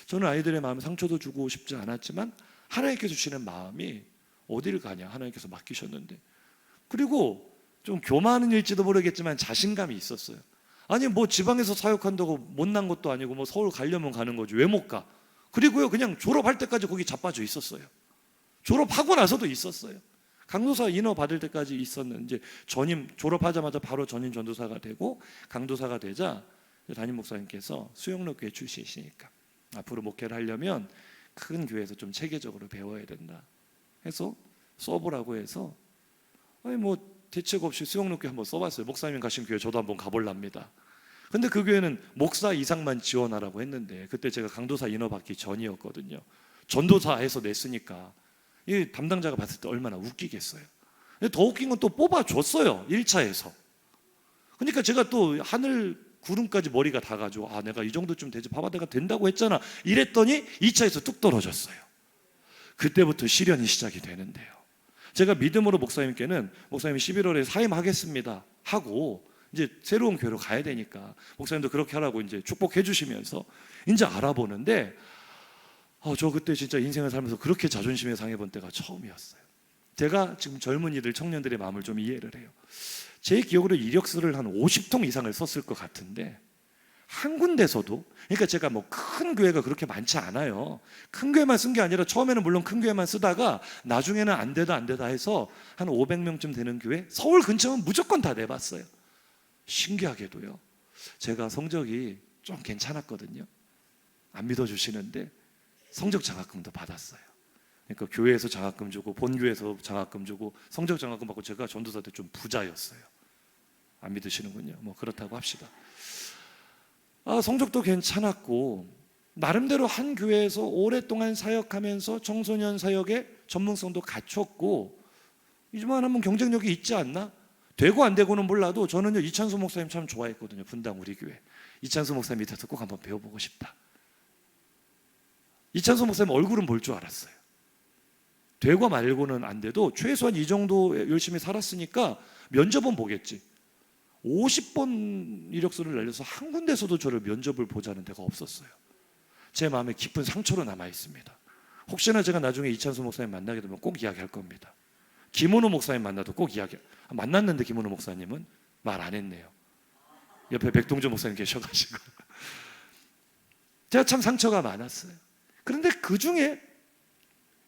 [SPEAKER 1] 저는 아이들의 마음에 상처도 주고 싶지 않았지만 하나님께서 주시는 마음이 어디를 가냐, 하나님께서 맡기셨는데. 그리고 좀 교만일지도 모르겠지만 자신감이 있었어요. 아니 뭐 지방에서 사역한다고 못난 것도 아니고 뭐 서울 가려면 가는 거지 왜 못 가? 그리고요 그냥 졸업할 때까지 거기 자빠져 있었어요. 졸업하고 나서도 있었어요. 강도사 인허 받을 때까지 있었는데, 전임 졸업하자마자 바로 전임 전도사가 되고 강도사가 되자 담임 목사님께서 수영로 교회 출신이시니까 앞으로 목회를 하려면 큰 교회에서 좀 체계적으로 배워야 된다 해서 써보라고 해서, 아니 뭐 대책 없이 수영로 교회 한번 써봤어요. 목사님 가신 교회 저도 한번 가볼랍니다. 근데 그 교회는 목사 이상만 지원하라고 했는데 그때 제가 강도사 인허 받기 전이었거든요. 전도사 해서 냈으니까 이 담당자가 봤을 때 얼마나 웃기겠어요. 근데 더 웃긴 건 또 뽑아줬어요, 1차에서. 그러니까 제가 또 하늘 구름까지 머리가 다 가지고 내가 이 정도쯤 되지, 봐봐 내가 된다고 했잖아 이랬더니 2차에서 뚝 떨어졌어요. 그때부터 시련이 시작이 되는데요. 제가 믿음으로 목사님께는 목사님 11월에 사임하겠습니다 하고 이제 새로운 교회로 가야 되니까 목사님도 그렇게 하라고 이제 축복해 주시면서 이제 알아보는데, 저 그때 진짜 인생을 살면서 그렇게 자존심에 상해본 때가 처음이었어요. 제가 지금 젊은이들 청년들의 마음을 좀 이해를 해요. 제 기억으로 이력서를 한 50통 이상을 썼을 것 같은데 한 군데서도, 그러니까 제가 뭐 큰 교회가 그렇게 많지 않아요. 큰 교회만 쓴 게 아니라 처음에는 물론 큰 교회만 쓰다가 나중에는 안 되다 해서 한 500명쯤 되는 교회, 서울 근처는 무조건 다 내봤어요. 신기하게도요, 제가 성적이 좀 괜찮았거든요. 안 믿어주시는데 성적 장학금도 받았어요. 그러니까 교회에서 장학금 주고 본교에서 장학금 주고 성적 장학금 받고, 제가 전도사 때 좀 부자였어요. 안 믿으시는군요. 뭐 그렇다고 합시다. 성적도 괜찮았고 나름대로 한 교회에서 오랫동안 사역하면서 청소년 사역의 전문성도 갖췄고, 이만하면 경쟁력이 있지 않나? 되고 안 되고는 몰라도 저는요, 이찬수 목사님 참 좋아했거든요. 분당 우리 교회 이찬수 목사님 밑에서 꼭 한번 배워보고 싶다. 이찬수 목사님 얼굴은 볼 줄 알았어요. 되고 말고는 안 돼도 최소한 이 정도 열심히 살았으니까 면접은 보겠지. 50번 이력서를 날려서 한 군데서도 저를 면접을 보자는 데가 없었어요. 제 마음에 깊은 상처로 남아 있습니다. 혹시나 제가 나중에 이찬수 목사님 만나게 되면 꼭 이야기할 겁니다. 김은호 목사님 만나도 꼭 만났는데 김은호 목사님은 말 안 했네요. 옆에 백동조 목사님 계셔가지고 제가 참 상처가 많았어요. 그런데 그 중에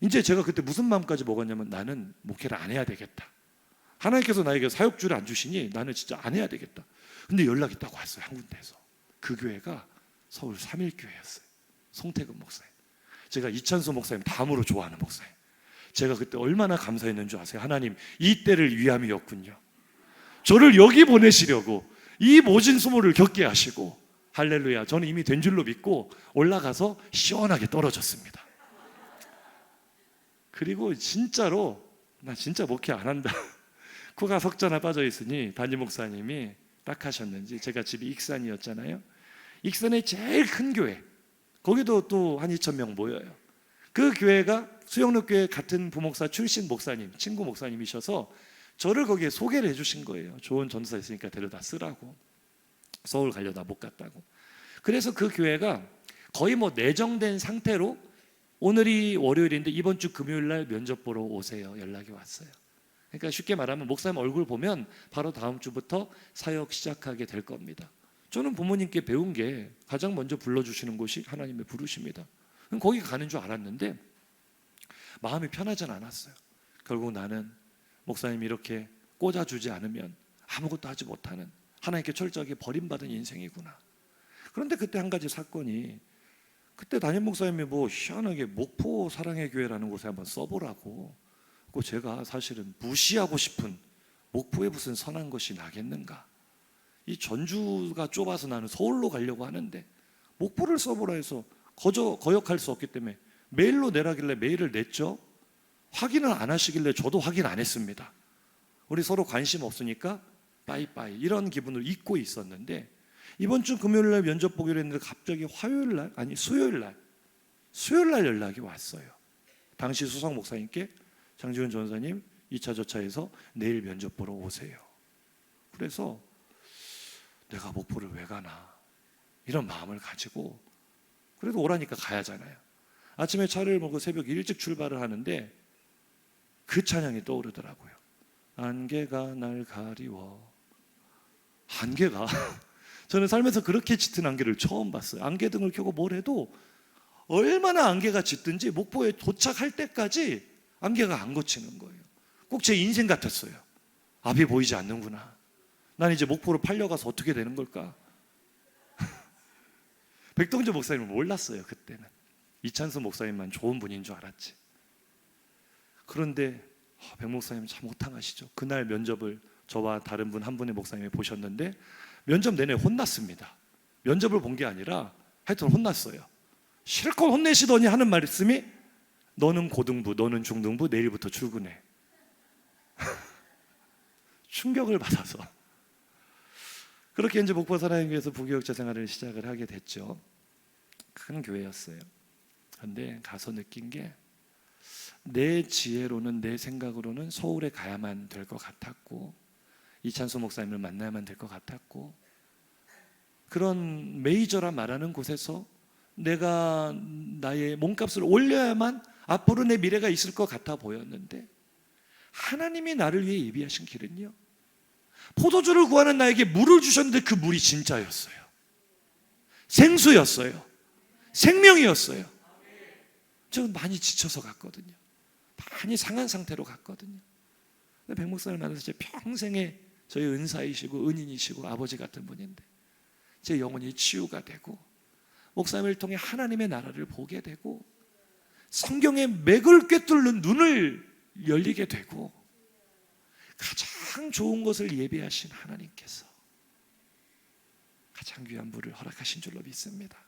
[SPEAKER 1] 이제 제가 그때 무슨 마음까지 먹었냐면, 나는 목회를 안 해야 되겠다. 하나님께서 나에게 사역주를 안 주시니 나는 진짜 안 해야 되겠다. 근데 연락이 딱 왔어요, 한 군데에서. 그 교회가 서울 3일교회였어요. 송태근 목사님. 제가 이찬수 목사님 다음으로 좋아하는 목사님. 제가 그때 얼마나 감사했는 줄 아세요? 하나님, 이 때를 위함이었군요. 저를 여기 보내시려고 이 모진 수모를 겪게 하시고, 할렐루야, 저는 이미 된 줄로 믿고 올라가서 시원하게 떨어졌습니다. 그리고 진짜로 나 진짜 목회 안 한다, 코가 석자나 빠져 있으니 담임 목사님이 딱 하셨는지, 제가 집이 익산이었잖아요. 익산의 제일 큰 교회, 거기도 또 한 2,000명 모여요. 그 교회가 수영록교회 같은 부목사 출신 목사님, 친구 목사님이셔서 저를 거기에 소개를 해주신 거예요. 좋은 전도사 있으니까 데려다 쓰라고. 서울 가려다 못 갔다고. 그래서 그 교회가 거의 뭐 내정된 상태로 오늘이 월요일인데 이번 주 금요일 날 면접 보러 오세요, 연락이 왔어요. 그러니까 쉽게 말하면 목사님 얼굴 보면 바로 다음 주부터 사역 시작하게 될 겁니다. 저는 부모님께 배운 게 가장 먼저 불러주시는 곳이 하나님의 부르십니다. 거기 가는 줄 알았는데 마음이 편하진 않았어요. 결국 나는 목사님이 이렇게 꽂아주지 않으면 아무것도 하지 못하는, 하나님께 철저하게 버림받은 인생이구나. 그런데 그때 한 가지 사건이, 그때 담임 목사님이 뭐 희한하게 목포 사랑의 교회라는 곳에 한번 써보라고. 그 제가 사실은 무시하고 싶은 목포에 무슨 선한 것이 나겠는가. 이 전주가 좁아서 나는 서울로 가려고 하는데 목포를 써보라 해서 거역할 수 없기 때문에 메일로 내라길래 메일을 냈죠. 확인을 안 하시길래 저도 확인 안 했습니다. 우리 서로 관심 없으니까 빠이빠이 이런 기분을 잊고 있었는데, 이번 주 금요일 날 면접 보기로 했는데 갑자기 수요일 날 연락이 왔어요. 당시 수석 목사님께 장지훈 전사님 2차 저차에서 내일 면접 보러 오세요. 그래서 내가 목포를 왜 가나 이런 마음을 가지고, 그래도 오라니까 가야잖아요. 아침에 차를 몰고 새벽 일찍 출발을 하는데 그 찬양이 떠오르더라고요. 안개가 날 가리워. 안개가 저는 살면서 그렇게 짙은 안개를 처음 봤어요. 안개등을 켜고 뭘 해도 얼마나 안개가 짙든지 목포에 도착할 때까지 안개가 안 걷히는 거예요. 꼭 제 인생 같았어요. 앞이 보이지 않는구나. 난 이제 목포로 팔려가서 어떻게 되는 걸까? 백동조 목사님은 몰랐어요. 그때는 이찬수 목사님만 좋은 분인 줄 알았지. 그런데 백 목사님 참 호탕하시죠. 그날 면접을 저와 다른 분 한 분의 목사님이 보셨는데 면접 내내 혼났습니다. 면접을 본 게 아니라 하여튼 혼났어요. 실컷 혼내시더니 하는 말씀이, 너는 고등부, 너는 중등부, 내일부터 출근해. 충격을 받아서 그렇게 이제 목포 사랑의 교회에서 부교육자 생활을 시작을 하게 됐죠. 큰 교회였어요. 그런데 가서 느낀 게, 내 지혜로는, 내 생각으로는 서울에 가야만 될 것 같았고, 이찬수 목사님을 만나야만 될 것 같았고, 그런 메이저라 말하는 곳에서 내가 나의 몸값을 올려야만 앞으로 내 미래가 있을 것 같아 보였는데, 하나님이 나를 위해 예비하신 길은요, 포도주를 구하는 나에게 물을 주셨는데 그 물이 진짜였어요. 생수였어요. 생명이었어요. 저는 많이 지쳐서 갔거든요. 많이 상한 상태로 갔거든요. 근데 백 목사를 만나서 제 평생에 저희 은사이시고 은인이시고 아버지 같은 분인데 제 영혼이 치유가 되고 목사님을 통해 하나님의 나라를 보게 되고 성경의 맥을 꿰뚫는 눈을 열리게 되고 가장 좋은 것을 예비하신 하나님께서 가장 귀한 물을 허락하신 줄로 믿습니다.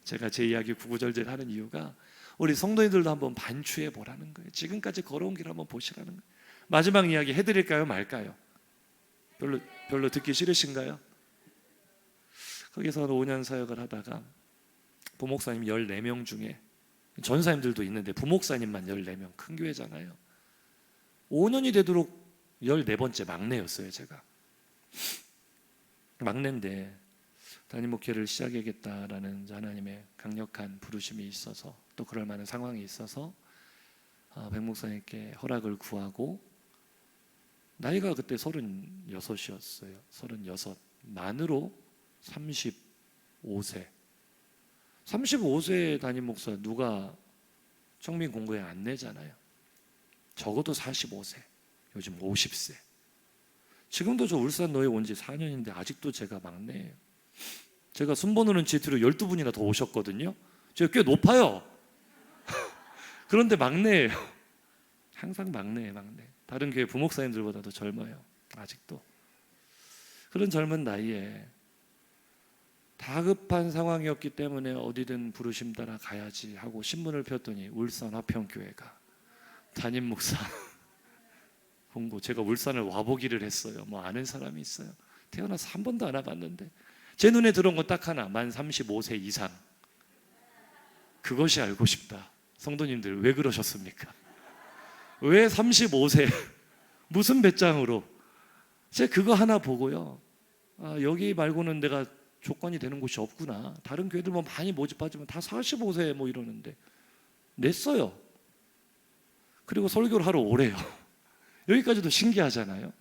[SPEAKER 1] 제가 제 이야기 구구절절 하는 이유가 우리 성도님들도 한번 반추해 보라는 거예요. 지금까지 걸어온 길 한번 보시라는 거예요. 마지막 이야기 해드릴까요 말까요? 별로 듣기 싫으신가요? 거기서 5년 사역을 하다가 부목사님 14명 중에 전사님들도 있는데 부목사님만 14명, 큰 교회잖아요. 5년이 되도록 14번째 막내였어요. 제가 막내인데 담임 목회를 시작하겠다라는 하나님의 강력한 부르심이 있어서 또 그럴 만한 상황이 있어서 백 목사님께 허락을 구하고 나이가 그때 36이었어요. 36 만으로 35세 35세 담임 목사 누가 청민 공고에 안 내잖아요. 적어도 45세 요즘 50세. 지금도 저 울산 노예 온 지 4년인데 아직도 제가 막내예요. 제가 순번호는 G2로 12분이나 더 오셨거든요. 제가 꽤 높아요. 그런데 막내예요. 항상 막내예요. 막내. 다른 교회 부목사님들보다도 젊어요. 아직도. 그런 젊은 나이에 다급한 상황이었기 때문에 어디든 부르심 따라 가야지 하고 신문을 폈더니 울산 화평교회가 담임 목사 공고. 제가 울산을 와보기를 했어요. 뭐 아는 사람이 있어요. 태어나서 한 번도 안 와봤는데 제 눈에 들어온 건 딱 하나, 만 35세 이상. 그것이 알고 싶다. 성도님들 왜 그러셨습니까? 왜 35세 무슨 배짱으로? 제가 그거 하나 보고요, 여기 말고는 내가 조건이 되는 곳이 없구나. 다른 교회들 뭐 많이 모집하지만 다 45세 뭐 이러는데 냈어요. 그리고 설교를 하러 오래요. 여기까지도 신기하잖아요.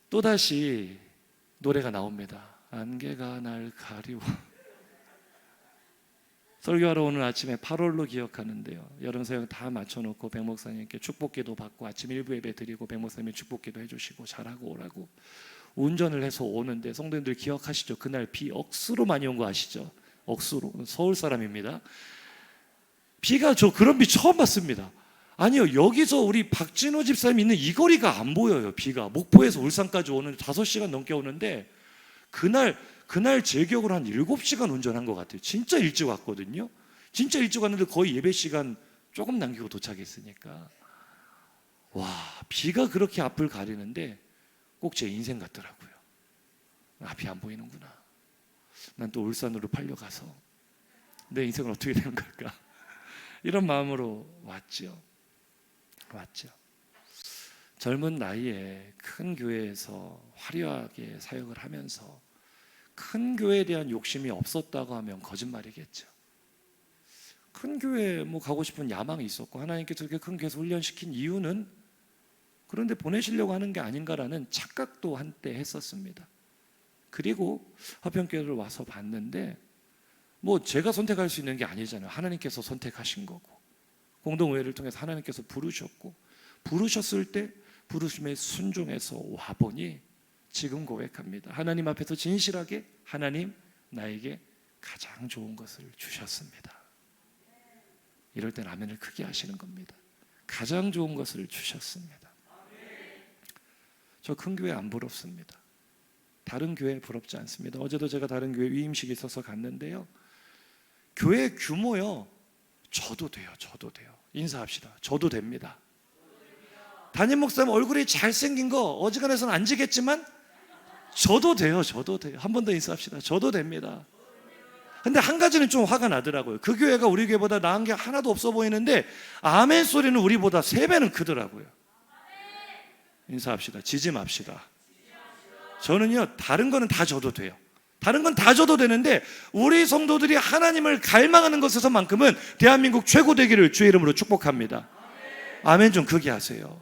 [SPEAKER 1] 또다시 노래가 나옵니다. 안개가 날 가리워. 설교하러 오는 아침에 8월로 기억하는데요. 여름 사역 다 맞춰놓고 백 목사님께 축복기도 받고 아침 일부 예배 드리고 백 목사님이 축복기도 해주시고 잘하고 오라고 운전을 해서 오는데, 성도님들 기억하시죠? 그날 비 억수로 많이 온 거 아시죠? 억수로. 서울 사람입니다. 비가, 저 그런 비 처음 봤습니다. 아니요, 여기서 우리 박진호 집사님 있는 이 거리가 안 보여요. 비가 목포에서 울산까지 오는 5시간 넘게 오는데 그날 제 기억으로 한 7시간 운전한 것 같아요. 진짜 일찍 왔거든요. 진짜 일찍 왔는데 거의 예배 시간 조금 남기고 도착했으니까. 와, 비가 그렇게 앞을 가리는데 꼭 제 인생 같더라고요. 앞이 안 보이는구나. 난 또 울산으로 팔려가서 내 인생은 어떻게 되는 걸까? 이런 마음으로 왔죠. 젊은 나이에 큰 교회에서 화려하게 사역을 하면서 큰 교회에 대한 욕심이 없었다고 하면 거짓말이겠죠. 큰 교회 뭐 가고 싶은 야망이 있었고 하나님께서 그렇게 큰 교회에서 훈련시킨 이유는 그런데 보내시려고 하는 게 아닌가라는 착각도 한때 했었습니다. 그리고 화평교회를 와서 봤는데 뭐 제가 선택할 수 있는 게 아니잖아요. 하나님께서 선택하신 거고 공동의회를 통해서 하나님께서 부르셨고 부르셨을 때 부르심에 순종해서 와보니 지금 고백합니다. 하나님 앞에서 진실하게 하나님 나에게 가장 좋은 것을 주셨습니다. 이럴 땐 아멘을 크게 하시는 겁니다. 가장 좋은 것을 주셨습니다. 저 큰 교회 안 부럽습니다. 다른 교회 부럽지 않습니다. 어제도 제가 다른 교회 위임식이 있어서 갔는데요, 교회 규모요, 저도 돼요. 인사합시다. 저도 됩니다. 담임 목사님 얼굴이 잘생긴 거 어지간해서는 안 지겠지만 저도 돼요. 한 번 더 인사합시다. 저도 됩니다. 근데 한 가지는 좀 화가 나더라고요. 그 교회가 우리 교회보다 나은 게 하나도 없어 보이는데 아멘 소리는 우리보다 3배는 크더라고요. 인사합시다. 지지 맙시다. 저는요, 다른 거는 다 줘도 돼요. 다른 건 다 줘도 되는데 우리 성도들이 하나님을 갈망하는 것에서만큼은 대한민국 최고 되기를 주의 이름으로 축복합니다. 아멘 좀 크게 하세요.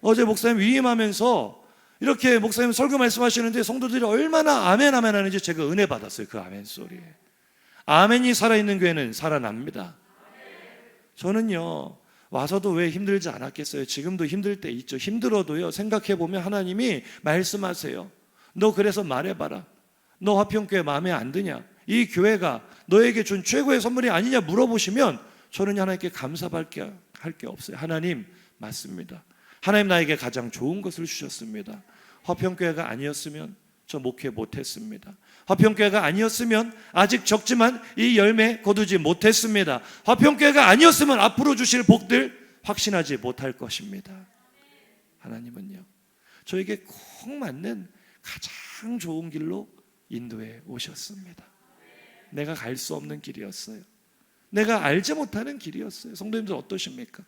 [SPEAKER 1] 어제 목사님 위임하면서 이렇게 목사님 설교 말씀하시는데 성도들이 얼마나 아멘 아멘 하는지 제가 은혜 받았어요. 그 아멘 소리에. 아멘이 살아있는 교회는 살아납니다. 저는요, 와서도 왜 힘들지 않았겠어요? 지금도 힘들 때 있죠. 힘들어도요, 생각해보면 하나님이 말씀하세요. 너 그래서 말해봐라. 너 화평교회 마음에 안 드냐? 이 교회가 너에게 준 최고의 선물이 아니냐 물어보시면 저는 하나님께 감사밖에 할 게 없어요. 하나님, 맞습니다. 하나님 나에게 가장 좋은 것을 주셨습니다. 화평교회가 아니었으면 저 목회 못했습니다. 화평교회가 아니었으면 아직 적지만 이 열매 거두지 못했습니다. 화평교회가 아니었으면 앞으로 주실 복들 확신하지 못할 것입니다. 하나님은요, 저에게 꼭 맞는 가장 좋은 길로 인도해 오셨습니다. 내가 갈 수 없는 길이었어요. 내가 알지 못하는 길이었어요. 성도님들 어떠십니까?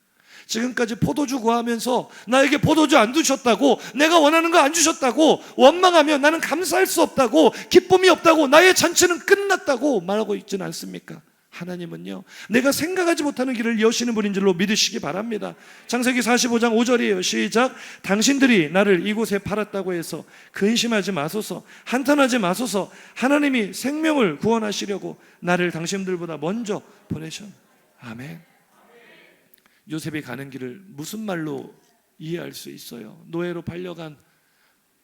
[SPEAKER 1] 지금까지 포도주 구하면서 나에게 포도주 안 주셨다고, 내가 원하는 거 안 주셨다고 원망하며 나는 감사할 수 없다고, 기쁨이 없다고, 나의 잔치는 끝났다고 말하고 있지는 않습니까? 하나님은요, 내가 생각하지 못하는 길을 여시는 분인 줄로 믿으시기 바랍니다. 창세기 45장 5절이에요. 시작. 당신들이 나를 이곳에 팔았다고 해서 근심하지 마소서, 한탄하지 마소서. 하나님이 생명을 구원하시려고 나를 당신들보다 먼저 보내셨. 아멘. 요셉이 가는 길을 무슨 말로 이해할 수 있어요? 노예로 팔려간,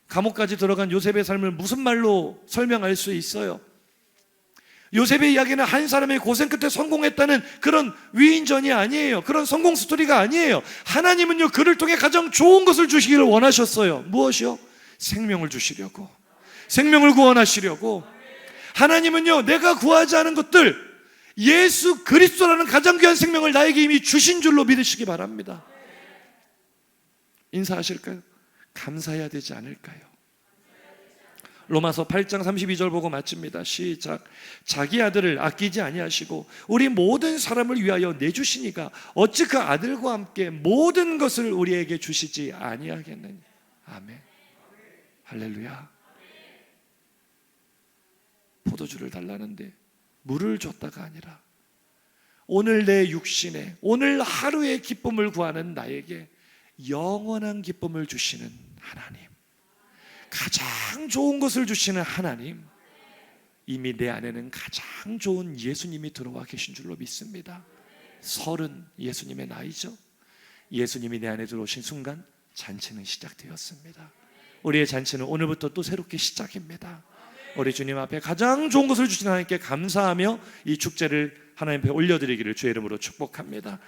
[SPEAKER 1] 감옥까지 들어간 요셉의 삶을 무슨 말로 설명할 수 있어요? 요셉의 이야기는 한 사람의 고생 끝에 성공했다는 그런 위인전이 아니에요. 그런 성공 스토리가 아니에요. 하나님은요, 그를 통해 가장 좋은 것을 주시기를 원하셨어요. 무엇이요? 생명을 주시려고, 생명을 구원하시려고. 하나님은요, 내가 구하지 않은 것들, 예수 그리스도라는 가장 귀한 생명을 나에게 이미 주신 줄로 믿으시기 바랍니다. 인사하실까요? 감사해야 되지 않을까요? 로마서 8장 32절 보고 마칩니다. 시작. 자기 아들을 아끼지 아니하시고 우리 모든 사람을 위하여 내주시니까 어찌 그 아들과 함께 모든 것을 우리에게 주시지 아니하겠느냐. 아멘. 할렐루야. 포도주를 달라는데 물을 줬다가 아니라 오늘 내 육신에, 오늘 하루의 기쁨을 구하는 나에게 영원한 기쁨을 주시는 하나님, 가장 좋은 것을 주시는 하나님, 이미 내 안에는 가장 좋은 예수님이 들어와 계신 줄로 믿습니다. 30 예수님의 나이죠. 예수님이 내 안에 들어오신 순간 잔치는 시작되었습니다. 우리의 잔치는 오늘부터 또 새롭게 시작입니다. 우리 주님 앞에 가장 좋은 것을 주신 하나님께 감사하며 이 축제를 하나님 앞에 올려드리기를 주의 이름으로 축복합니다.